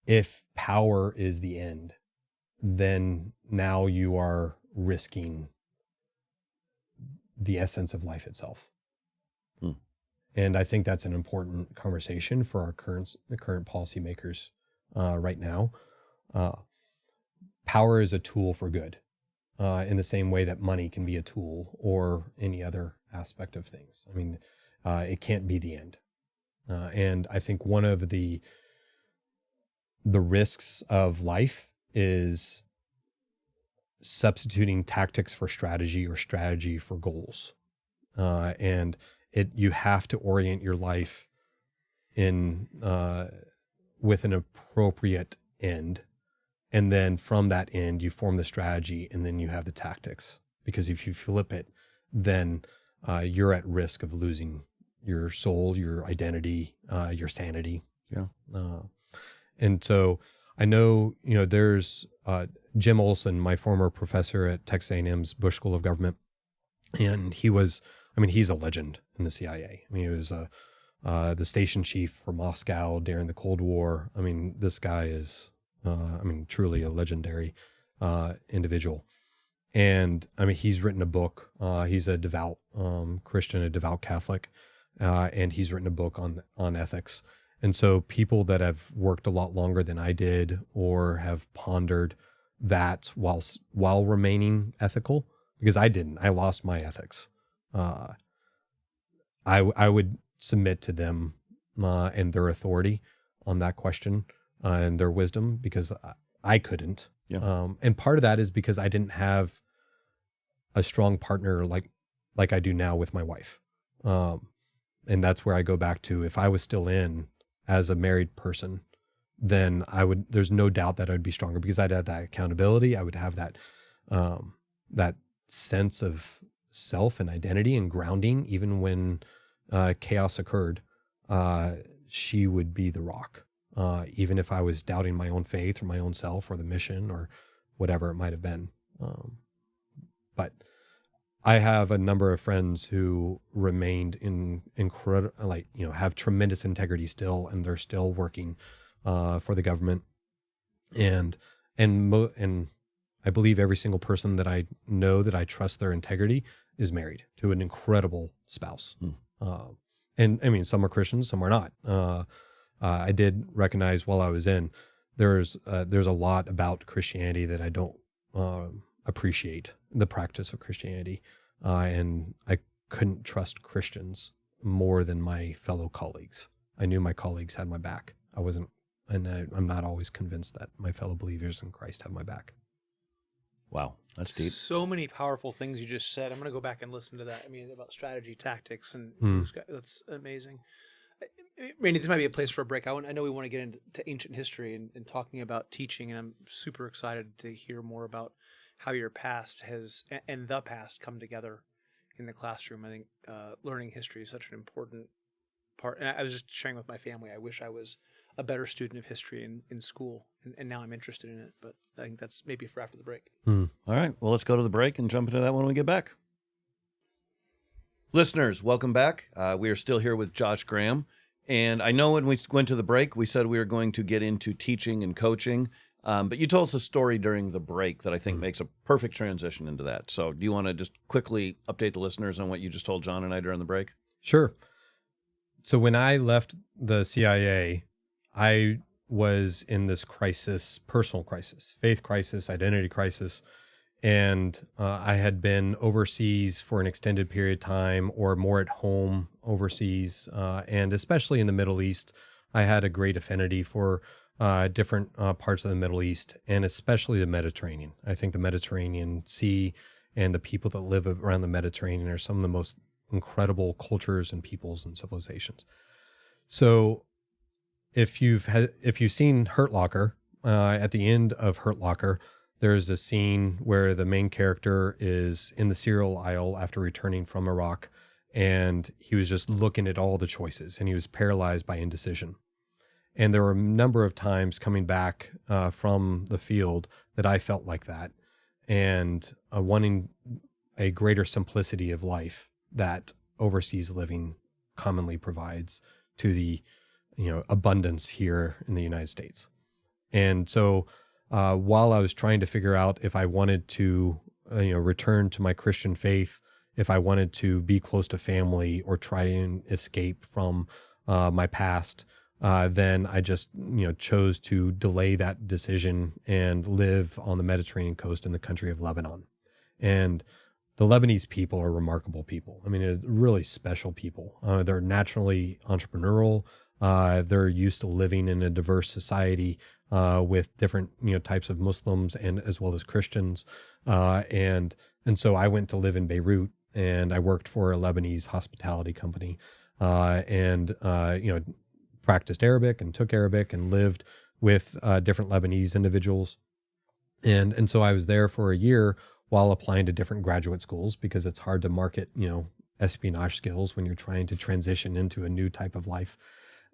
If power is the end, then now you are risking the essence of life itself. And I think that's an important conversation for our current policymakers right now. Power is a tool for good, in the same way that money can be a tool or any other aspect of things. I mean, it can't be the end. And I think one of the risks of life is substituting tactics for strategy or strategy for goals. And you have to orient your life in with an appropriate end. And then from that end, you form the strategy, and then you have the tactics. Because if you flip it, then you're at risk of losing your soul, your identity, your sanity. Yeah. And so I know, there's Jim Olson, my former professor at Texas A&M's Bush School of Government, and he's a legend in the CIA. I mean, he was the station chief for Moscow during the Cold War. I mean, this guy is, truly a legendary individual. And I mean, he's written a book. He's a devout Christian, a devout Catholic, and he's written a book on ethics. And so people that have worked a lot longer than I did, or have pondered that while remaining ethical, because I didn't, I lost my ethics. I would submit to them and their authority on that question and their wisdom, because I couldn't. Yeah. And part of that is because I didn't have a strong partner like I do now with my wife. And that's where I go back to, if I was still in as a married person, then there's no doubt that I'd be stronger, because I'd have that accountability. I would have that sense of self and identity and grounding, even when chaos occurred. She would be the rock, even if I was doubting my own faith or my own self or the mission or whatever it might have been. But I have a number of friends who remained have tremendous integrity still, and they're still working for the government. And I believe every single person that I know that I trust their integrity is married to an incredible spouse. And I mean, some are Christians, some are not. I did recognize while I was in, there's a lot about Christianity that I don't appreciate the practice of Christianity. And I couldn't trust Christians more than my fellow colleagues. I knew my colleagues had my back. I'm not always convinced that my fellow believers in Christ have my back. Wow, that's deep. So many powerful things you just said. I'm going to go back and listen to that. I mean, about strategy, tactics, and that's amazing. Randy, this might be a place for a break. I know we want to get into ancient history and talking about teaching, and I'm super excited to hear more about how your past and the past come together in the classroom. I think learning history is such an important part. And I was just sharing with my family, I wish I was a better student of history in school, and now I'm interested in it. But I think that's maybe for after the break. All right, well, let's go to the break and jump into that when we get back. Listeners, welcome back. We are still here with Josh Graham. And I know when we went to the break, we said we were going to get into teaching and coaching. But you told us a story during the break that I think makes a perfect transition into that. So do you want to just quickly update the listeners on what you just told John and I during the break? Sure. So when I left the CIA, I was in this crisis, personal crisis, faith crisis, identity crisis. And I had been overseas for an extended period of time or more at home overseas. And especially in the Middle East, I had a great affinity for different parts of the Middle East and especially the Mediterranean. I think the Mediterranean Sea and the people that live around the Mediterranean are some of the most incredible cultures and peoples and civilizations. So if you've seen Hurt Locker, at the end of Hurt Locker, there's a scene where the main character is in the cereal aisle after returning from Iraq, and he was just looking at all the choices, and he was paralyzed by indecision. And there were a number of times coming back from the field that I felt like that, and wanting a greater simplicity of life that overseas living commonly provides to the abundance here in the United States. And so while I was trying to figure out if I wanted to, return to my Christian faith, if I wanted to be close to family or try and escape from my past, then I just, chose to delay that decision and live on the Mediterranean coast in the country of Lebanon. And the Lebanese people are remarkable people. I mean, it's really special people. They're naturally entrepreneurial. They're used to living in a diverse society with different types of Muslims and as well as Christians, and so I went to live in Beirut, and I worked for a Lebanese hospitality company, and practiced Arabic and took Arabic and lived with different Lebanese individuals, and so I was there for a year while applying to different graduate schools because it's hard to market espionage skills when you're trying to transition into a new type of life.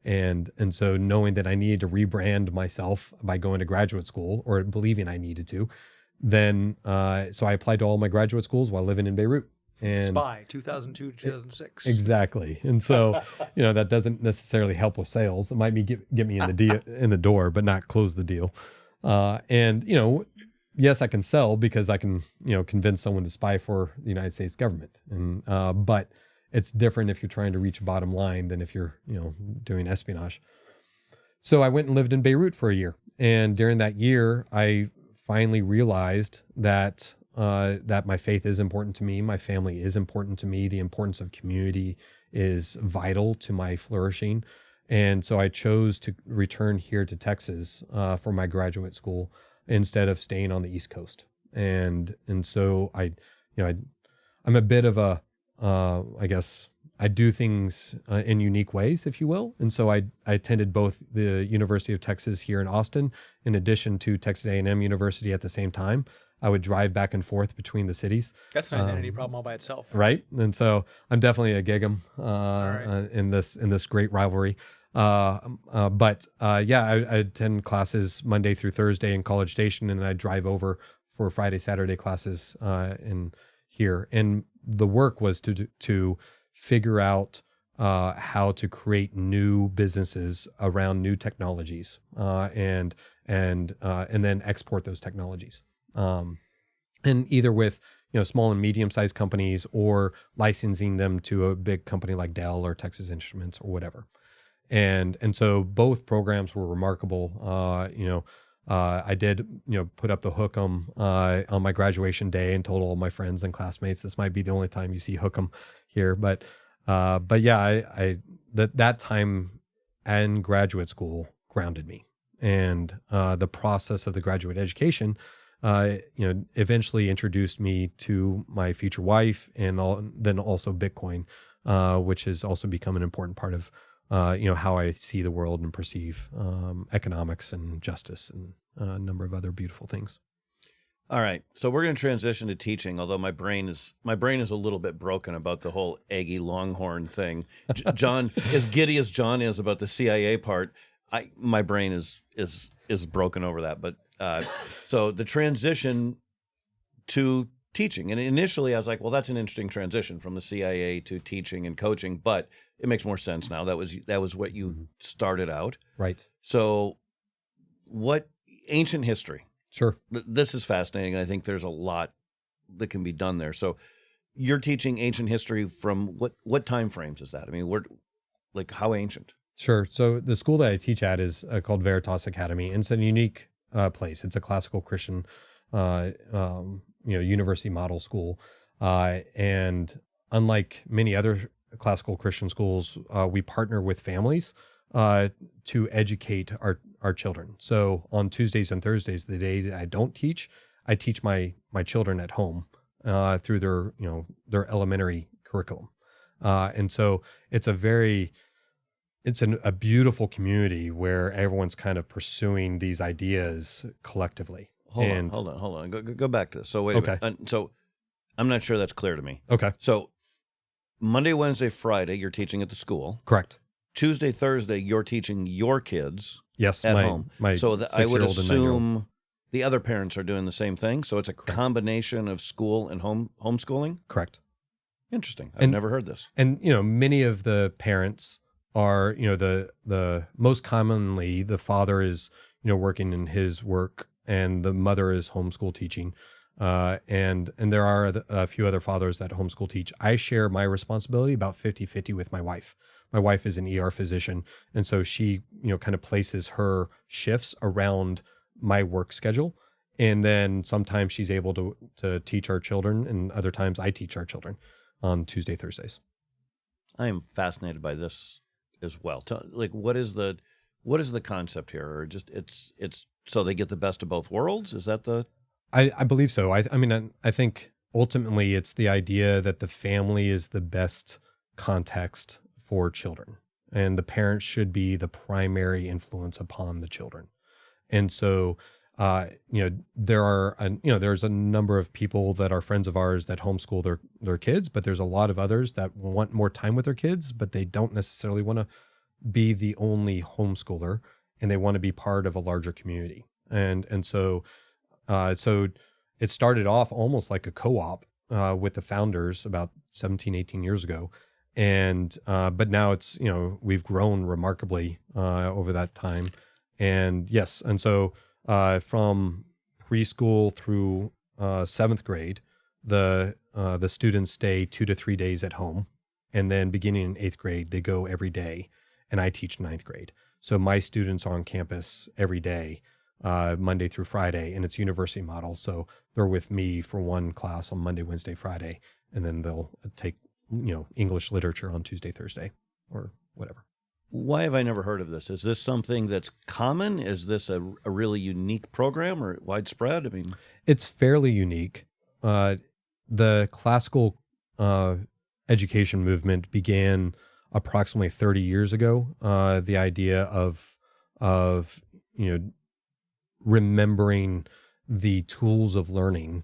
And so knowing that I needed to rebrand myself by going to graduate school or believing I needed to, then so I applied to all my graduate schools while living in Beirut. And SPY 2002 2006. Exactly. And so, that doesn't necessarily help with sales. It might be get me in the door, but not close the deal. Yes, I can sell because I can, convince someone to spy for the United States government. And but it's different if you're trying to reach a bottom line than if you're, doing espionage. So I went and lived in Beirut for a year. And during that year, I finally realized that that my faith is important to me. My family is important to me. The importance of community is vital to my flourishing. And so I chose to return here to Texas for my graduate school instead of staying on the East Coast. And so I'm a bit of a, I guess I do things in unique ways, if you will. And so I attended both the University of Texas here in Austin, in addition to Texas A&M University at the same time. I would drive back and forth between the cities. That's not an identity problem all by itself. Right. And so I'm definitely a Gig'em in this great rivalry. But I attend classes Monday through Thursday in College Station, and then I drive over for Friday, Saturday classes in here. And the work was to figure out how to create new businesses around new technologies, and then export those technologies. And either with small and medium-sized companies or licensing them to a big company like Dell or Texas Instruments or whatever. And so both programs were remarkable. I did, put up the Hook'em on my graduation day and told all my friends and classmates, this might be the only time you see Hook'em here. But yeah, that time in graduate school grounded me. And the process of the graduate education, eventually introduced me to my future wife and then also Bitcoin, which has also become an important part of how I see the world and perceive economics and justice and a number of other beautiful things. All right, so we're going to transition to teaching. Although my brain is a little bit broken about the whole Aggie Longhorn thing. John, as giddy as John is about the CIA part, my brain is broken over that. But so the transition to teaching. And initially I was like, well, that's an interesting transition from the CIA to teaching and coaching, but it makes more sense now. That was what you started out. Right. So what ancient history? Sure. This is fascinating. I think there's a lot that can be done there. So you're teaching ancient history from what time frames is that? I mean, like how ancient? Sure. So the school that I teach at is called Veritas Academy, and it's a unique place. It's a classical Christian, university model school, and unlike many other classical Christian schools, we partner with families to educate our children. So on Tuesdays and Thursdays, the day that I don't teach, I teach my children at home through their elementary curriculum, and so it's a beautiful community where everyone's kind of pursuing these ideas collectively. Hold on. Go back to this. So wait a minute. So I'm not sure that's clear to me. Okay. So Monday, Wednesday, Friday, you're teaching at the school. Correct. Tuesday, Thursday, you're teaching your kids Yes, at home. My So I would 6-year-old and 9-year-old. assume the other parents are doing the same thing. So it's a combination of school and homeschooling. Correct. Interesting. I've never heard this. And many of the parents are the most commonly the father is working in his work and the mother is homeschool teaching, and there are a few other fathers that homeschool teach. I share my responsibility about 50-50 with my wife. My wife is an ER physician, and so she kind of places her shifts around my work schedule, and then sometimes she's able to teach our children, and other times I teach our children on Tuesday, Thursdays. I am fascinated by this as well. Like, what is the concept here? Or just it's so they get the best of both worlds? Is that the? I believe so. I think ultimately it's the idea that the family is the best context for children, and the parents should be the primary influence upon the children. And so, there's a number of people that are friends of ours that homeschool their kids, but there's a lot of others that want more time with their kids, but they don't necessarily want to be the only homeschooler, and they want to be part of a larger community. And so it started off almost like a co-op with the founders about 17, 18 years ago. And but now it's, we've grown remarkably over that time. And yes, and so from preschool through 7th grade, the students stay 2 to 3 days at home, and then beginning in 8th grade, they go every day, and I teach 9th grade. So my students are on campus every day, Monday through Friday, and it's university model. So they're with me for one class on Monday, Wednesday, Friday, and then they'll take English literature on Tuesday, Thursday, or whatever. Why have I never heard of this? Is this something that's common? Is this a really unique program or widespread? I mean, it's fairly unique. The classical education movement began approximately 30 years ago. The idea of remembering the tools of learning,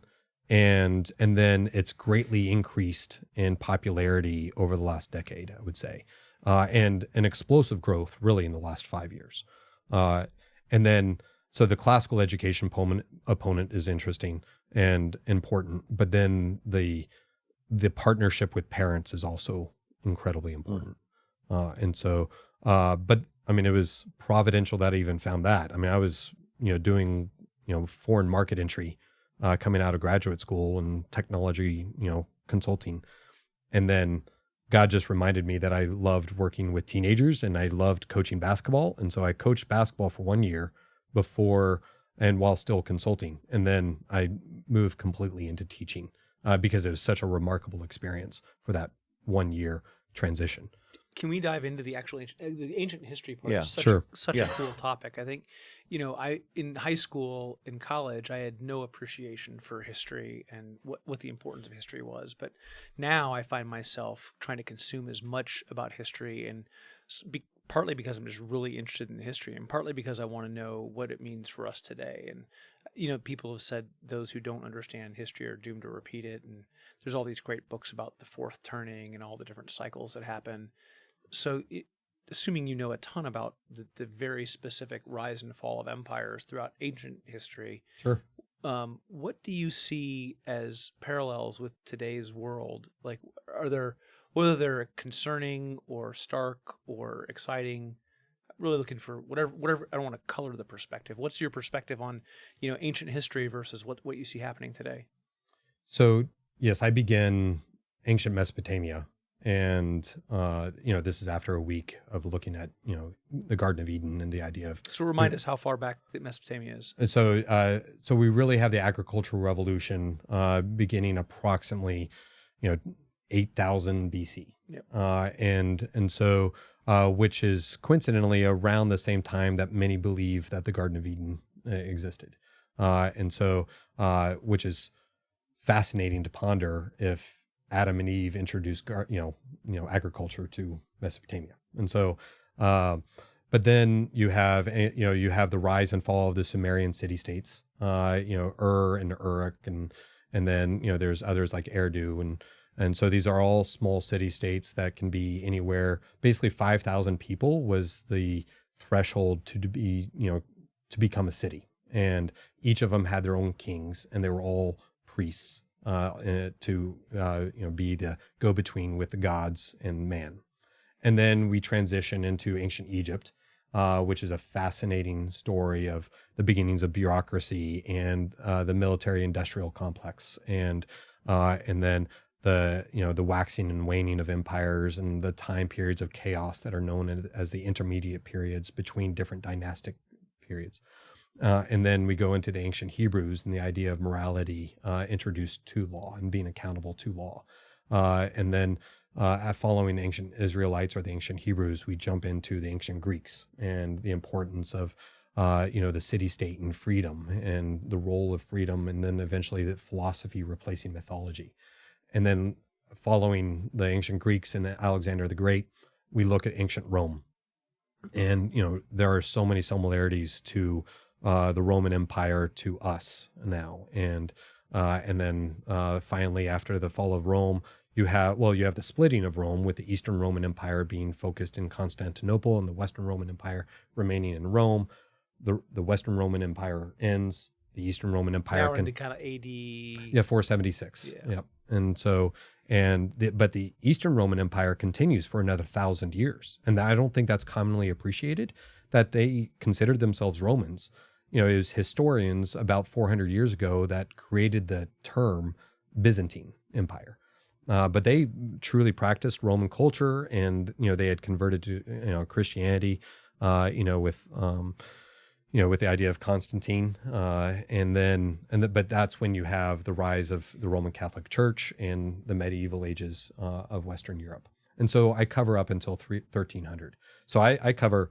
and then it's greatly increased in popularity over the last decade, I would say. And an explosive growth really in the last 5 years. And then, so the classical education opponent is interesting and important, but then the partnership with parents is also incredibly important. And so, but I mean, it was providential that I even found that. I mean, I was, doing, foreign market entry, coming out of graduate school and technology, consulting. And then God just reminded me that I loved working with teenagers and I loved coaching basketball. And so I coached basketball for 1 year while still consulting. And then I moved completely into teaching because it was such a remarkable experience for that 1 year transition. Can we dive into the actual the ancient history part? Yeah, Is such a cool topic. I think, in high school, in college, I had no appreciation for history and what the importance of history was. But now I find myself trying to consume as much about history, and partly because I'm just really interested in history, and partly because I want to know what it means for us today. And people have said those who don't understand history are doomed to repeat it. And there's all these great books about the fourth turning and all the different cycles that happen. So assuming you know a ton about the very specific rise and fall of empires throughout ancient history, Sure. what do you see as parallels with today's world? Like, are there, whether they're concerning or stark or exciting? Really looking for whatever. I don't want to color the perspective. What's your perspective on, ancient history versus what you see happening today? So yes, I begin ancient Mesopotamia, and this is after a week of looking at the Garden of Eden and the idea of. So remind us how far back that Mesopotamia is. And so we really have the agricultural revolution beginning approximately 8,000 BC, Yep. and so which is coincidentally around the same time that many believe that the Garden of Eden existed, and so which is fascinating to ponder if Adam and Eve introduced agriculture to Mesopotamia, and so. But then you have the rise and fall of the Sumerian city states, Ur and Uruk, and then there's others like Eridu, and so these are all small city states that can be anywhere. Basically, 5,000 people was the threshold to become a city, and each of them had their own kings, and they were all priests to be the go-between with the gods and man. And then we transition into ancient Egypt, which is a fascinating story of the beginnings of bureaucracy and the military-industrial complex, and then the waxing and waning of empires and the time periods of chaos that are known as the intermediate periods between different dynastic periods. And then we go into the ancient Hebrews and the idea of morality introduced to law and being accountable to law. And then following the ancient Israelites or the ancient Hebrews, we jump into the ancient Greeks and the importance of the city-state and freedom and the role of freedom, and then eventually the philosophy replacing mythology. And then following the ancient Greeks and Alexander the Great, we look at ancient Rome. And, there are so many similarities to the Roman Empire to us now. And then finally, after the fall of Rome, you have the splitting of Rome, with the Eastern Roman Empire being focused in Constantinople and the Western Roman Empire remaining in Rome. The Western Roman Empire ends. The Eastern Roman Empire Now we're into kind of AD. 476. Yeah. Yep. And so, but the Eastern Roman Empire continues for another 1,000 years. And I don't think that's commonly appreciated, that they considered themselves Romans. It was historians about 400 years ago that created the term Byzantine Empire. But they truly practiced Roman culture, and, they had converted to, Christianity, with the idea of Constantine, but that's when you have the rise of the Roman Catholic Church and the medieval ages of Western Europe. And so I cover up until 1300. So I cover,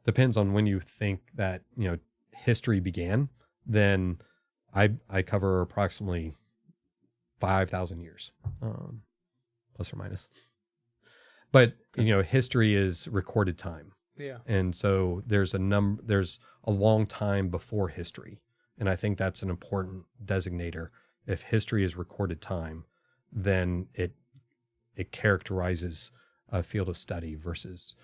depends on when you think that, history began, then I cover approximately 5,000 years, plus or minus. But, history is recorded time. Yeah. And so there's a long time before history. And I think that's an important designator. If history is recorded time, then it characterizes a field of study versus,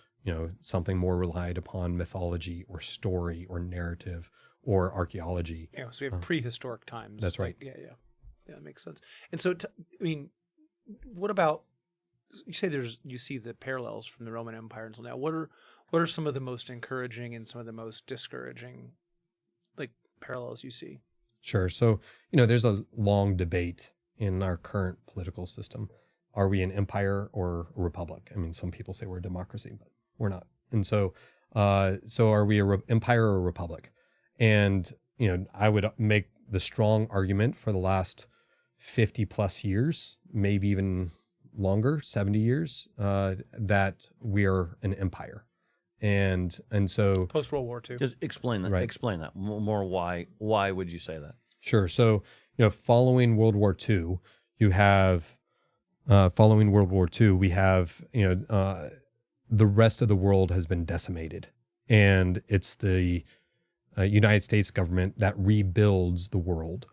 something more relied upon mythology or story or narrative or archaeology. Yeah. So we have prehistoric times. That's right. Yeah. That makes sense. And so, what about, you say you see the parallels from the Roman Empire until now. What are some of the most encouraging and some of the most discouraging, parallels you see? Sure. So, there's a long debate in our current political system. Are we an empire or a republic? I mean, some people say we're a democracy, but we're not. And so are we an empire or a republic? And, I would make the strong argument for the last 50 plus years, maybe even longer, 70 years, that we are an empire. And so Post World War II. Just explain that. Right. Explain that more. Why would you say that? Sure. So, following World War II, we have, the rest of the world has been decimated. And it's the United States government that rebuilds the world.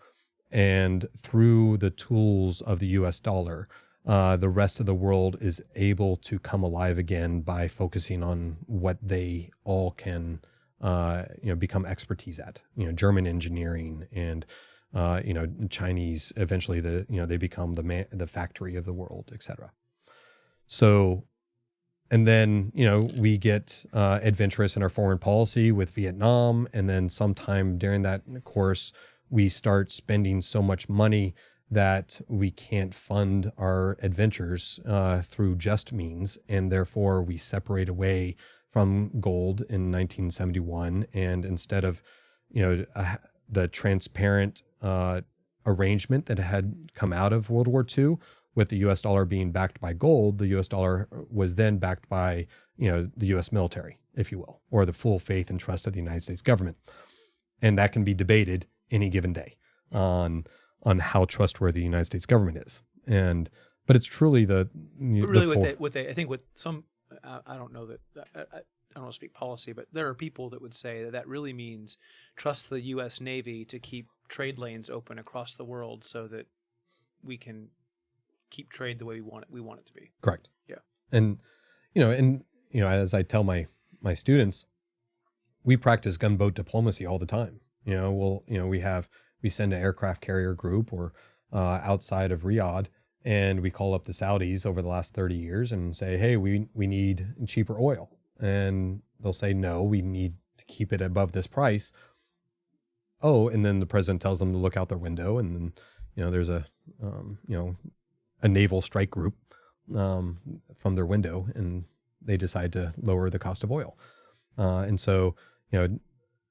And through the tools of the US dollar, the rest of the world is able to come alive again by focusing on what they all can become expertise at. German engineering and Chinese. Eventually, they become the factory of the world, etc. So, and then we get adventurous in our foreign policy with Vietnam, and then sometime during that course, we start spending so much money that we can't fund our adventures through just means, and therefore we separate away from gold in 1971. And instead of the transparent arrangement that had come out of World War II, with the U.S. dollar being backed by gold, the U.S. dollar was then backed by the U.S. military, if you will, or the full faith and trust of the United States government, and that can be debated any given day on how trustworthy the United States government is. But it's truly I think with some, I don't know that, I don't want to speak policy, but there are people that would say that really means trust the U.S. Navy to keep trade lanes open across the world so that we can keep trade the way we want it to be. Correct. Yeah. And as I tell my students, we practice gunboat diplomacy all the time. We send an aircraft carrier group or outside of Riyadh, and we call up the Saudis over the last 30 years and say, hey, we need cheaper oil. And they'll say, no, we need to keep it above this price. Oh, and then the president tells them to look out their window, and then there's a naval strike group from their window, and they decide to lower the cost of oil. And so,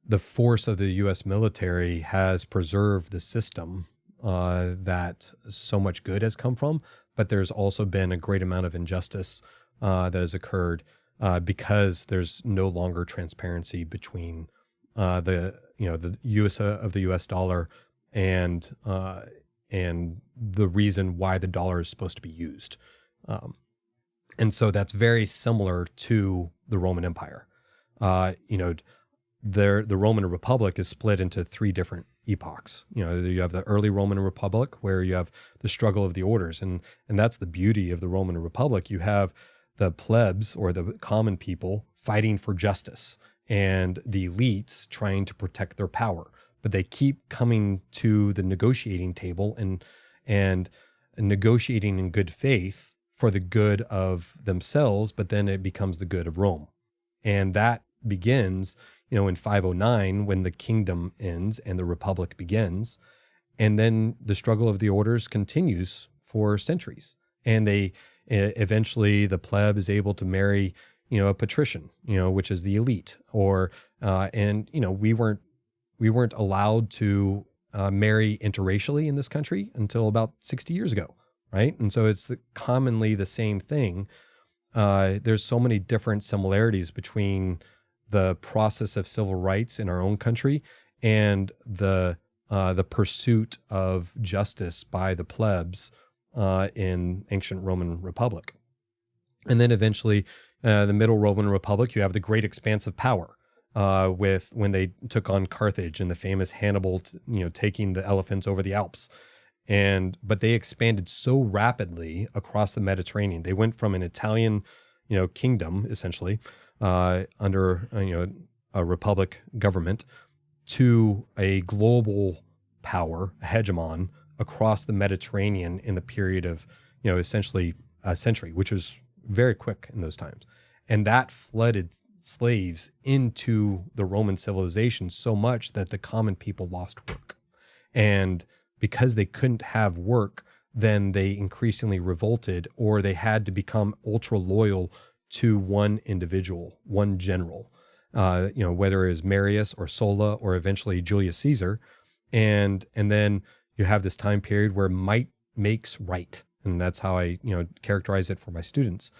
the force of the U.S. military has preserved the system that so much good has come from, but there's also been a great amount of injustice that has occurred because there's no longer transparency between the use of the U.S. dollar and the reason why the dollar is supposed to be used. And so that's very similar to the Roman Empire. The Roman Republic is split into three different epochs. You have the early Roman Republic, where you have the struggle of the orders, and that's the beauty of the Roman Republic. You have the plebs, or the common people, fighting for justice, and the elites trying to protect their power. But they keep coming to the negotiating table and negotiating in good faith for the good of themselves, but then it becomes the good of Rome. And that begins, in 509, when the kingdom ends and the republic begins. And then the struggle of the orders continues for centuries. And eventually the pleb is able to marry, a patrician, which is the elite, we weren't allowed to marry interracially in this country until about 60 years ago, right? And so it's commonly the same thing. There's so many different similarities between the process of civil rights in our own country and the pursuit of justice by the plebs in ancient Roman Republic. And then eventually, the Middle Roman Republic, you have the great expanse of power. With when they took on Carthage and the famous Hannibal, taking the elephants over the Alps, but they expanded so rapidly across the Mediterranean. They went from an Italian, kingdom essentially under a republic government to a global power, a hegemon across the Mediterranean in the period of essentially a century, which was very quick in those times, and that flooded slaves into the Roman civilization so much that the common people lost work. And because they couldn't have work, then they increasingly revolted, or they had to become ultra loyal to one individual, one general, whether it was Marius or Sulla or eventually Julius Caesar. And then you have this time period where might makes right. And that's how I, characterize it for my students.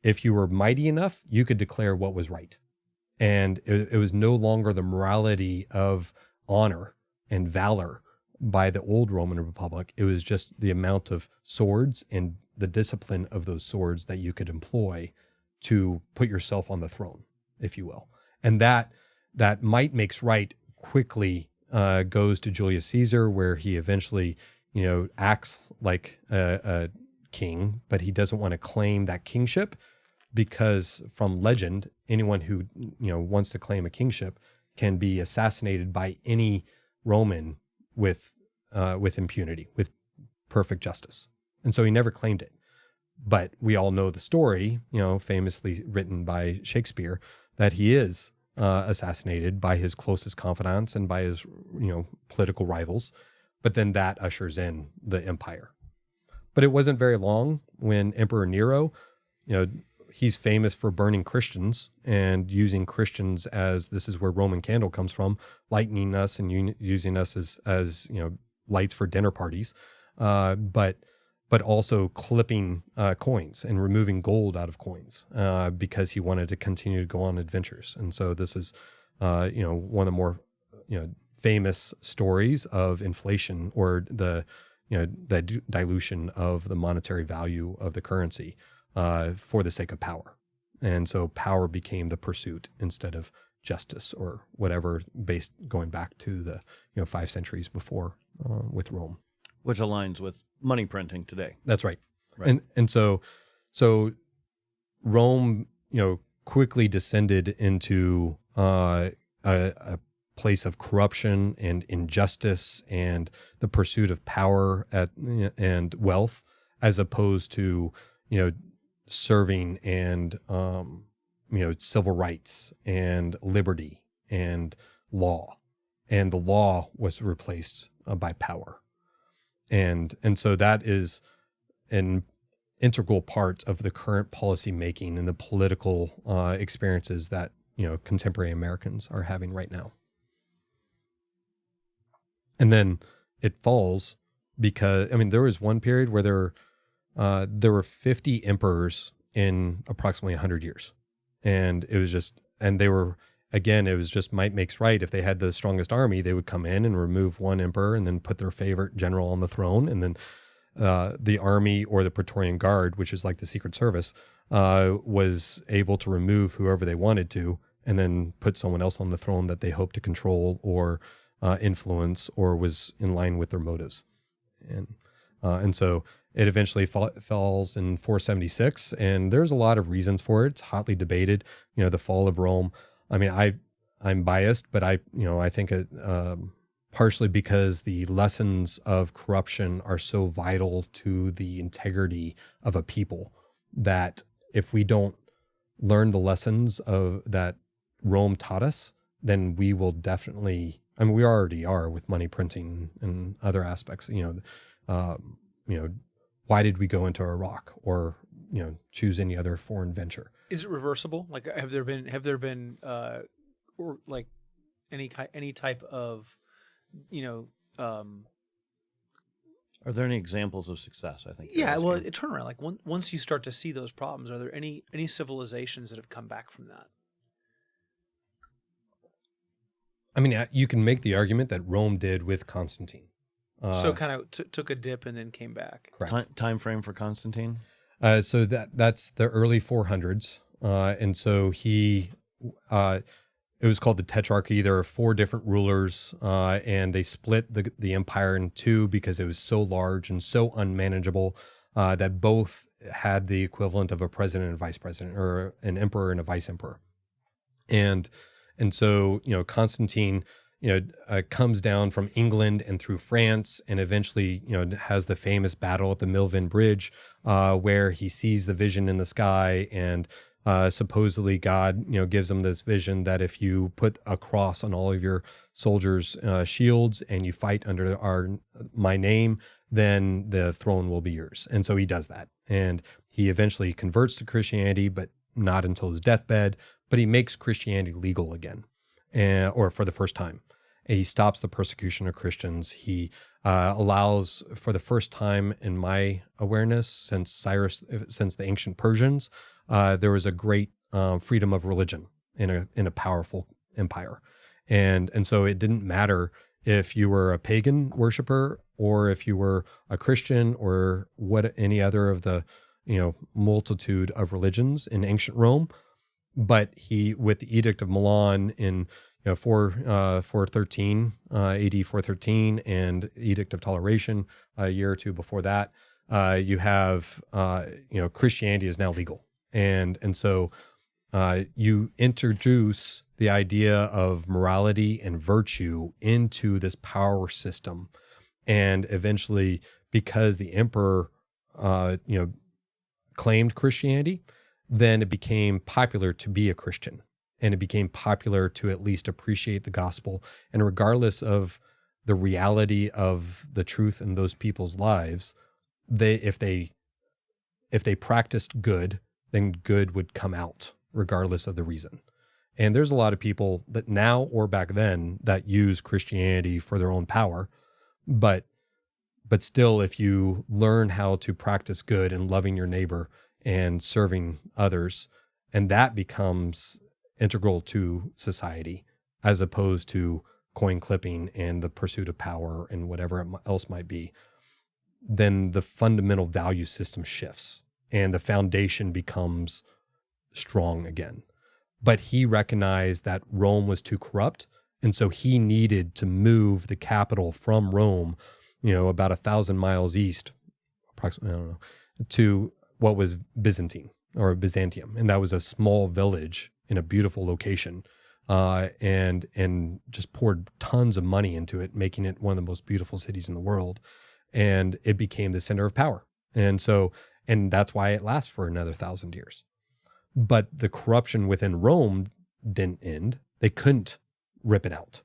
If you were mighty enough, you could declare what was right. And it was no longer the morality of honor and valor by the old Roman Republic. It was just the amount of swords and the discipline of those swords that you could employ to put yourself on the throne, if you will. And that might makes right quickly goes to Julius Caesar, where he eventually, acts like a king, but he doesn't want to claim that kingship. because from legend, anyone who wants to claim a kingship can be assassinated by any Roman with impunity, with perfect justice. And so he never claimed it. But we all know the story, famously written by Shakespeare, that he is assassinated by his closest confidants and by his political rivals. But then that ushers in the empire. But it wasn't very long when Emperor Nero, he's famous for burning Christians and using Christians as, this is where Roman candle comes from, lightening us and using us as lights for dinner parties, but also clipping coins and removing gold out of coins because he wanted to continue to go on adventures. And so this is one of the more famous stories of inflation, or the dilution of the monetary value of the currency for the sake of power. And so power became the pursuit instead of justice or whatever, based going back to the 5 centuries before with Rome. Which aligns with money printing today. That's right. And so Rome, quickly descended into a place of corruption and injustice and the pursuit of power and wealth, as opposed to serving and civil rights and liberty and law. And the law was replaced by power. And so that is an integral part of the current policy making and the political experiences that contemporary Americans are having right now. And then it falls because there was one period where there were 50 emperors in approximately 100 years, and it was just might makes right. If they had the strongest army, they would come in and remove one emperor and then put their favorite general on the throne. And then the army, or the Praetorian Guard, which is like the Secret Service, was able to remove whoever they wanted to and then put someone else on the throne that they hoped to control or influence, or was in line with their motives. And so it eventually falls in 476, and there's a lot of reasons for it. It's hotly debated, the fall of Rome. I'm biased, but I think it partially because the lessons of corruption are so vital to the integrity of a people, that if we don't learn the lessons of that Rome taught us, then we will definitely, we already are with money printing and other aspects, why did we go into Iraq or, choose any other foreign venture? Is it reversible? Like, have there been or like any type of, Are there any examples of success? I think. Yeah, well, a turnaround. Like once you start to see those problems, are there any civilizations that have come back from that? You can make the argument that Rome did with Constantine. So kind of took a dip and then came back. Correct. Time frame for Constantine? So that's the early 400s. And so he, it was called the Tetrarchy. There are 4 different rulers, and they split the empire in 2 because it was so large and so unmanageable that both had the equivalent of a president and vice president, or an emperor and a vice emperor. And so, Constantine, comes down from England and through France, and eventually, has the famous battle at the Milvian Bridge, where he sees the vision in the sky, and supposedly God, gives him this vision that if you put a cross on all of your soldiers' shields and you fight under my name, then the throne will be yours. And so he does that, and he eventually converts to Christianity, but not until his deathbed. But he makes Christianity legal again, or for the first time. He stops the persecution of Christians. He allows, for the first time in my awareness, since the ancient Persians, there was a great freedom of religion in a powerful empire, and so it didn't matter if you were a pagan worshiper or if you were a Christian or any other of the multitude of religions in ancient Rome. But he, with the Edict of Milan in 413, AD 413, and Edict of Toleration a year or two before that, you have Christianity is now legal, And so you introduce the idea of morality and virtue into this power system, and eventually, because the emperor, claimed Christianity, then it became popular to be a Christian, and it became popular to at least appreciate the gospel. And regardless of the reality of the truth in those people's lives, if they practiced good, then good would come out regardless of the reason. And there's a lot of people that now or back then that use Christianity for their own power, but still, if you learn how to practice good and loving your neighbor and serving others, and that becomes integral to society, as opposed to coin clipping and the pursuit of power and whatever else might be, then the fundamental value system shifts and the foundation becomes strong again. But he recognized that Rome was too corrupt, and so he needed to move the capital from Rome, about 1,000 miles east, approximately, I don't know, to what was Byzantine or Byzantium. And that was a small village in a beautiful location, and just poured tons of money into it, making it one of the most beautiful cities in the world. And it became the center of power. And that's why it lasts for another 1,000 years. But the corruption within Rome didn't end. They couldn't rip it out.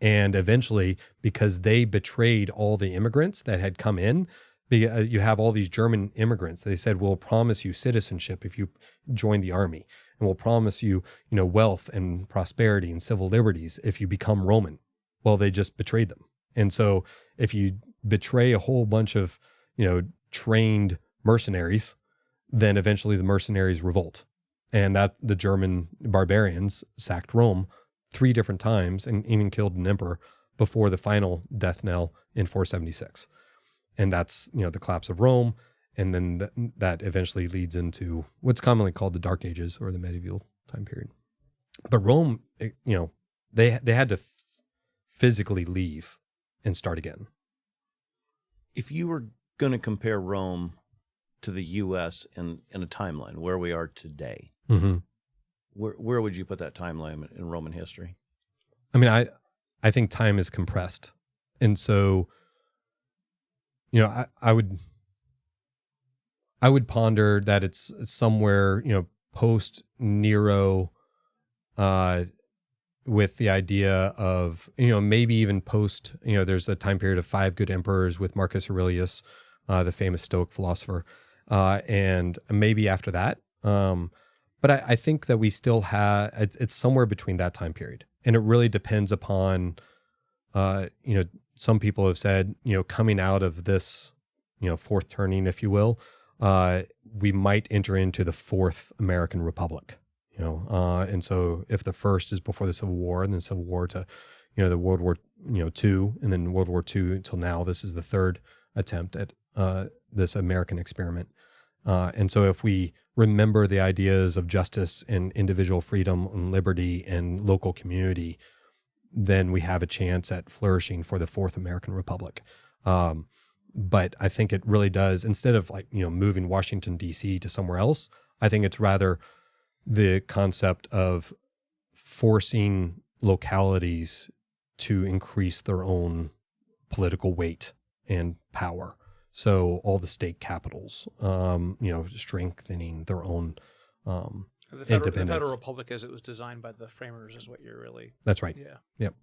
And eventually, because they betrayed all the immigrants that had come in, you have all these German immigrants. They said, we'll promise you citizenship if you join the army. And we'll promise you, wealth and prosperity and civil liberties if you become Roman. Well, they just betrayed them. And so if you betray a whole bunch of, trained mercenaries, then eventually the mercenaries revolt. And that the German barbarians sacked Rome 3 different times and even killed an emperor before the final death knell in 476. And that's, the collapse of Rome. And then that eventually leads into what's commonly called the Dark Ages or the medieval time period. But Rome, they had to physically leave and start again. If you were going to compare Rome to the U.S. in a timeline where we are today, mm-hmm. where would you put that timeline in Roman history? I mean, I think time is compressed. And so, I would ponder that it's somewhere, post Nero, with the idea of, maybe even post, there's a time period of 5 good emperors with Marcus Aurelius, the famous Stoic philosopher, and maybe after that. But I think that we still have, it's somewhere between that time period. And it really depends upon, some people have said, coming out of this, fourth turning, if you will, we might enter into the 4th American Republic, and so if the first is before the Civil War and then Civil War to, the World War, II, and then World War II until now, this is the 3rd attempt at this American experiment. And so if we remember the ideas of justice and individual freedom and liberty and local community, then we have a chance at flourishing for the 4th American Republic. But I think it really does, instead of moving Washington, D.C. to somewhere else, I think it's rather the concept of forcing localities to increase their own political weight and power. So all the state capitals, strengthening their own independence. The Federal Republic as it was designed by the framers is what you're really... That's right. Yeah. Yep.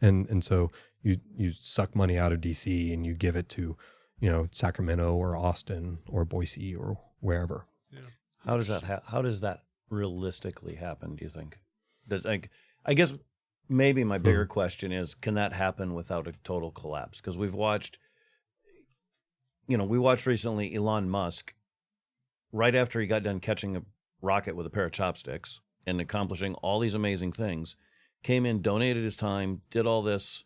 And so you suck money out of DC and you give it to, Sacramento or Austin or Boise or wherever. Yeah. How does that realistically happen, do you think? I guess maybe my bigger question is, can that happen without a total collapse? Because we watched recently Elon Musk, right after he got done catching a rocket with a pair of chopsticks and accomplishing all these amazing things, came in, donated his time, did all this,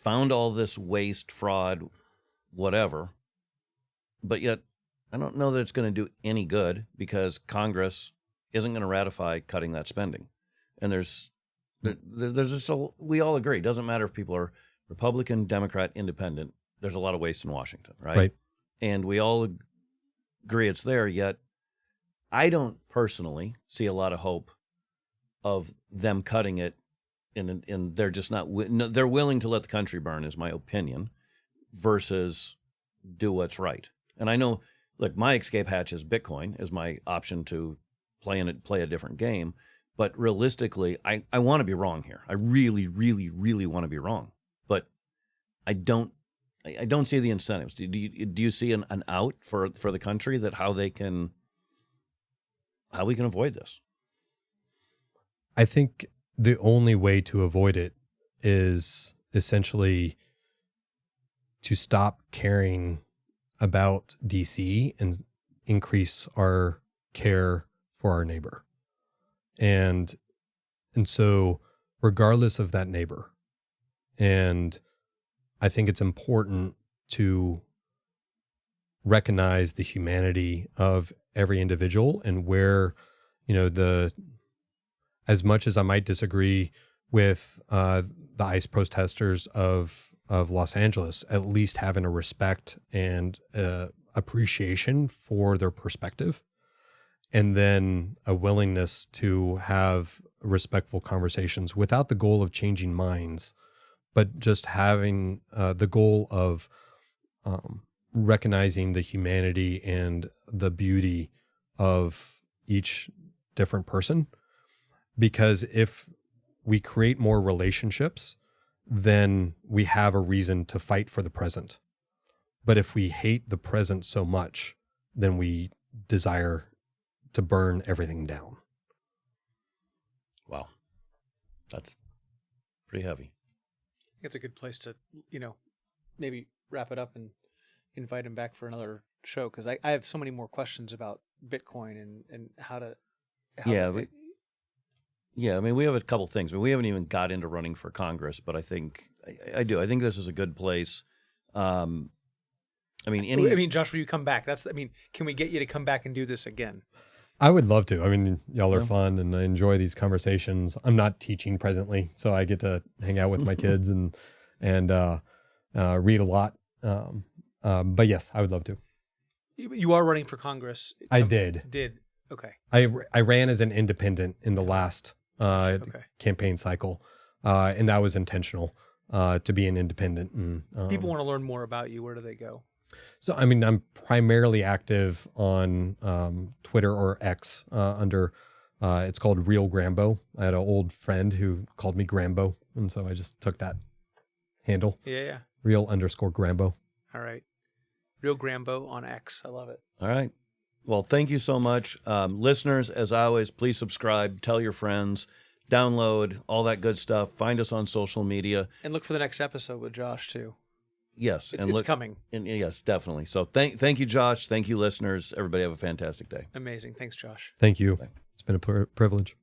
found all this waste, fraud, whatever. But yet, I don't know that it's going to do any good because Congress isn't going to ratify cutting that spending. And there's just we all agree, it doesn't matter if people are Republican, Democrat, Independent, there's a lot of waste in Washington, right? Right. And we all agree it's there, yet I don't personally see a lot of hope of them cutting it, and they're just not. No, they're willing to let the country burn, is my opinion, versus do what's right. And I know, look, my escape hatch is Bitcoin, is my option to play a different game. But realistically, I want to be wrong here. I really, really, really want to be wrong. But I don't see the incentives. Do you see an out for the country, that how we can avoid this? I think the only way to avoid it is essentially to stop caring about DC and increase our care for our neighbor. And so regardless of that neighbor, and I think it's important to recognize the humanity of every individual, and where, as much as I might disagree with the ICE protesters of Los Angeles, at least having a respect and appreciation for their perspective, and then a willingness to have respectful conversations without the goal of changing minds, but just having the goal of recognizing the humanity and the beauty of each different person. Because if we create more relationships, then we have a reason to fight for the present. But if we hate the present so much, then we desire to burn everything down. Wow. That's pretty heavy. It's a good place to, maybe wrap it up and invite him back for another show, because I have so many more questions about Bitcoin and how to. I mean, we have a couple things. I mean, we haven't even got into running for Congress, but I think I do. I think this is a good place. Josh, will you come back? Can we get you to come back and do this again? I would love to. I mean, y'all are fun, and I enjoy these conversations. I'm not teaching presently, so I get to hang out with my kids and read a lot. But yes, I would love to. You are running for Congress. I did. Okay. I ran as an independent in the last campaign cycle, and that was intentional, to be an independent. And people want to learn more about you. Where do they go? So, I mean, I'm primarily active on Twitter or X under, it's called Real Grambo. I had an old friend who called me Grambo, and so I just took that handle. Yeah. Real_Grambo. All right. Real Grambo on X. I love it. All right. Well, thank you so much. Listeners, as always, please subscribe, tell your friends, download, all that good stuff. Find us on social media. And look for the next episode with Josh, too. Yes. It's coming. And yes, definitely. So thank you, Josh. Thank you, listeners. Everybody have a fantastic day. Amazing. Thanks, Josh. Thank you. It's been a privilege.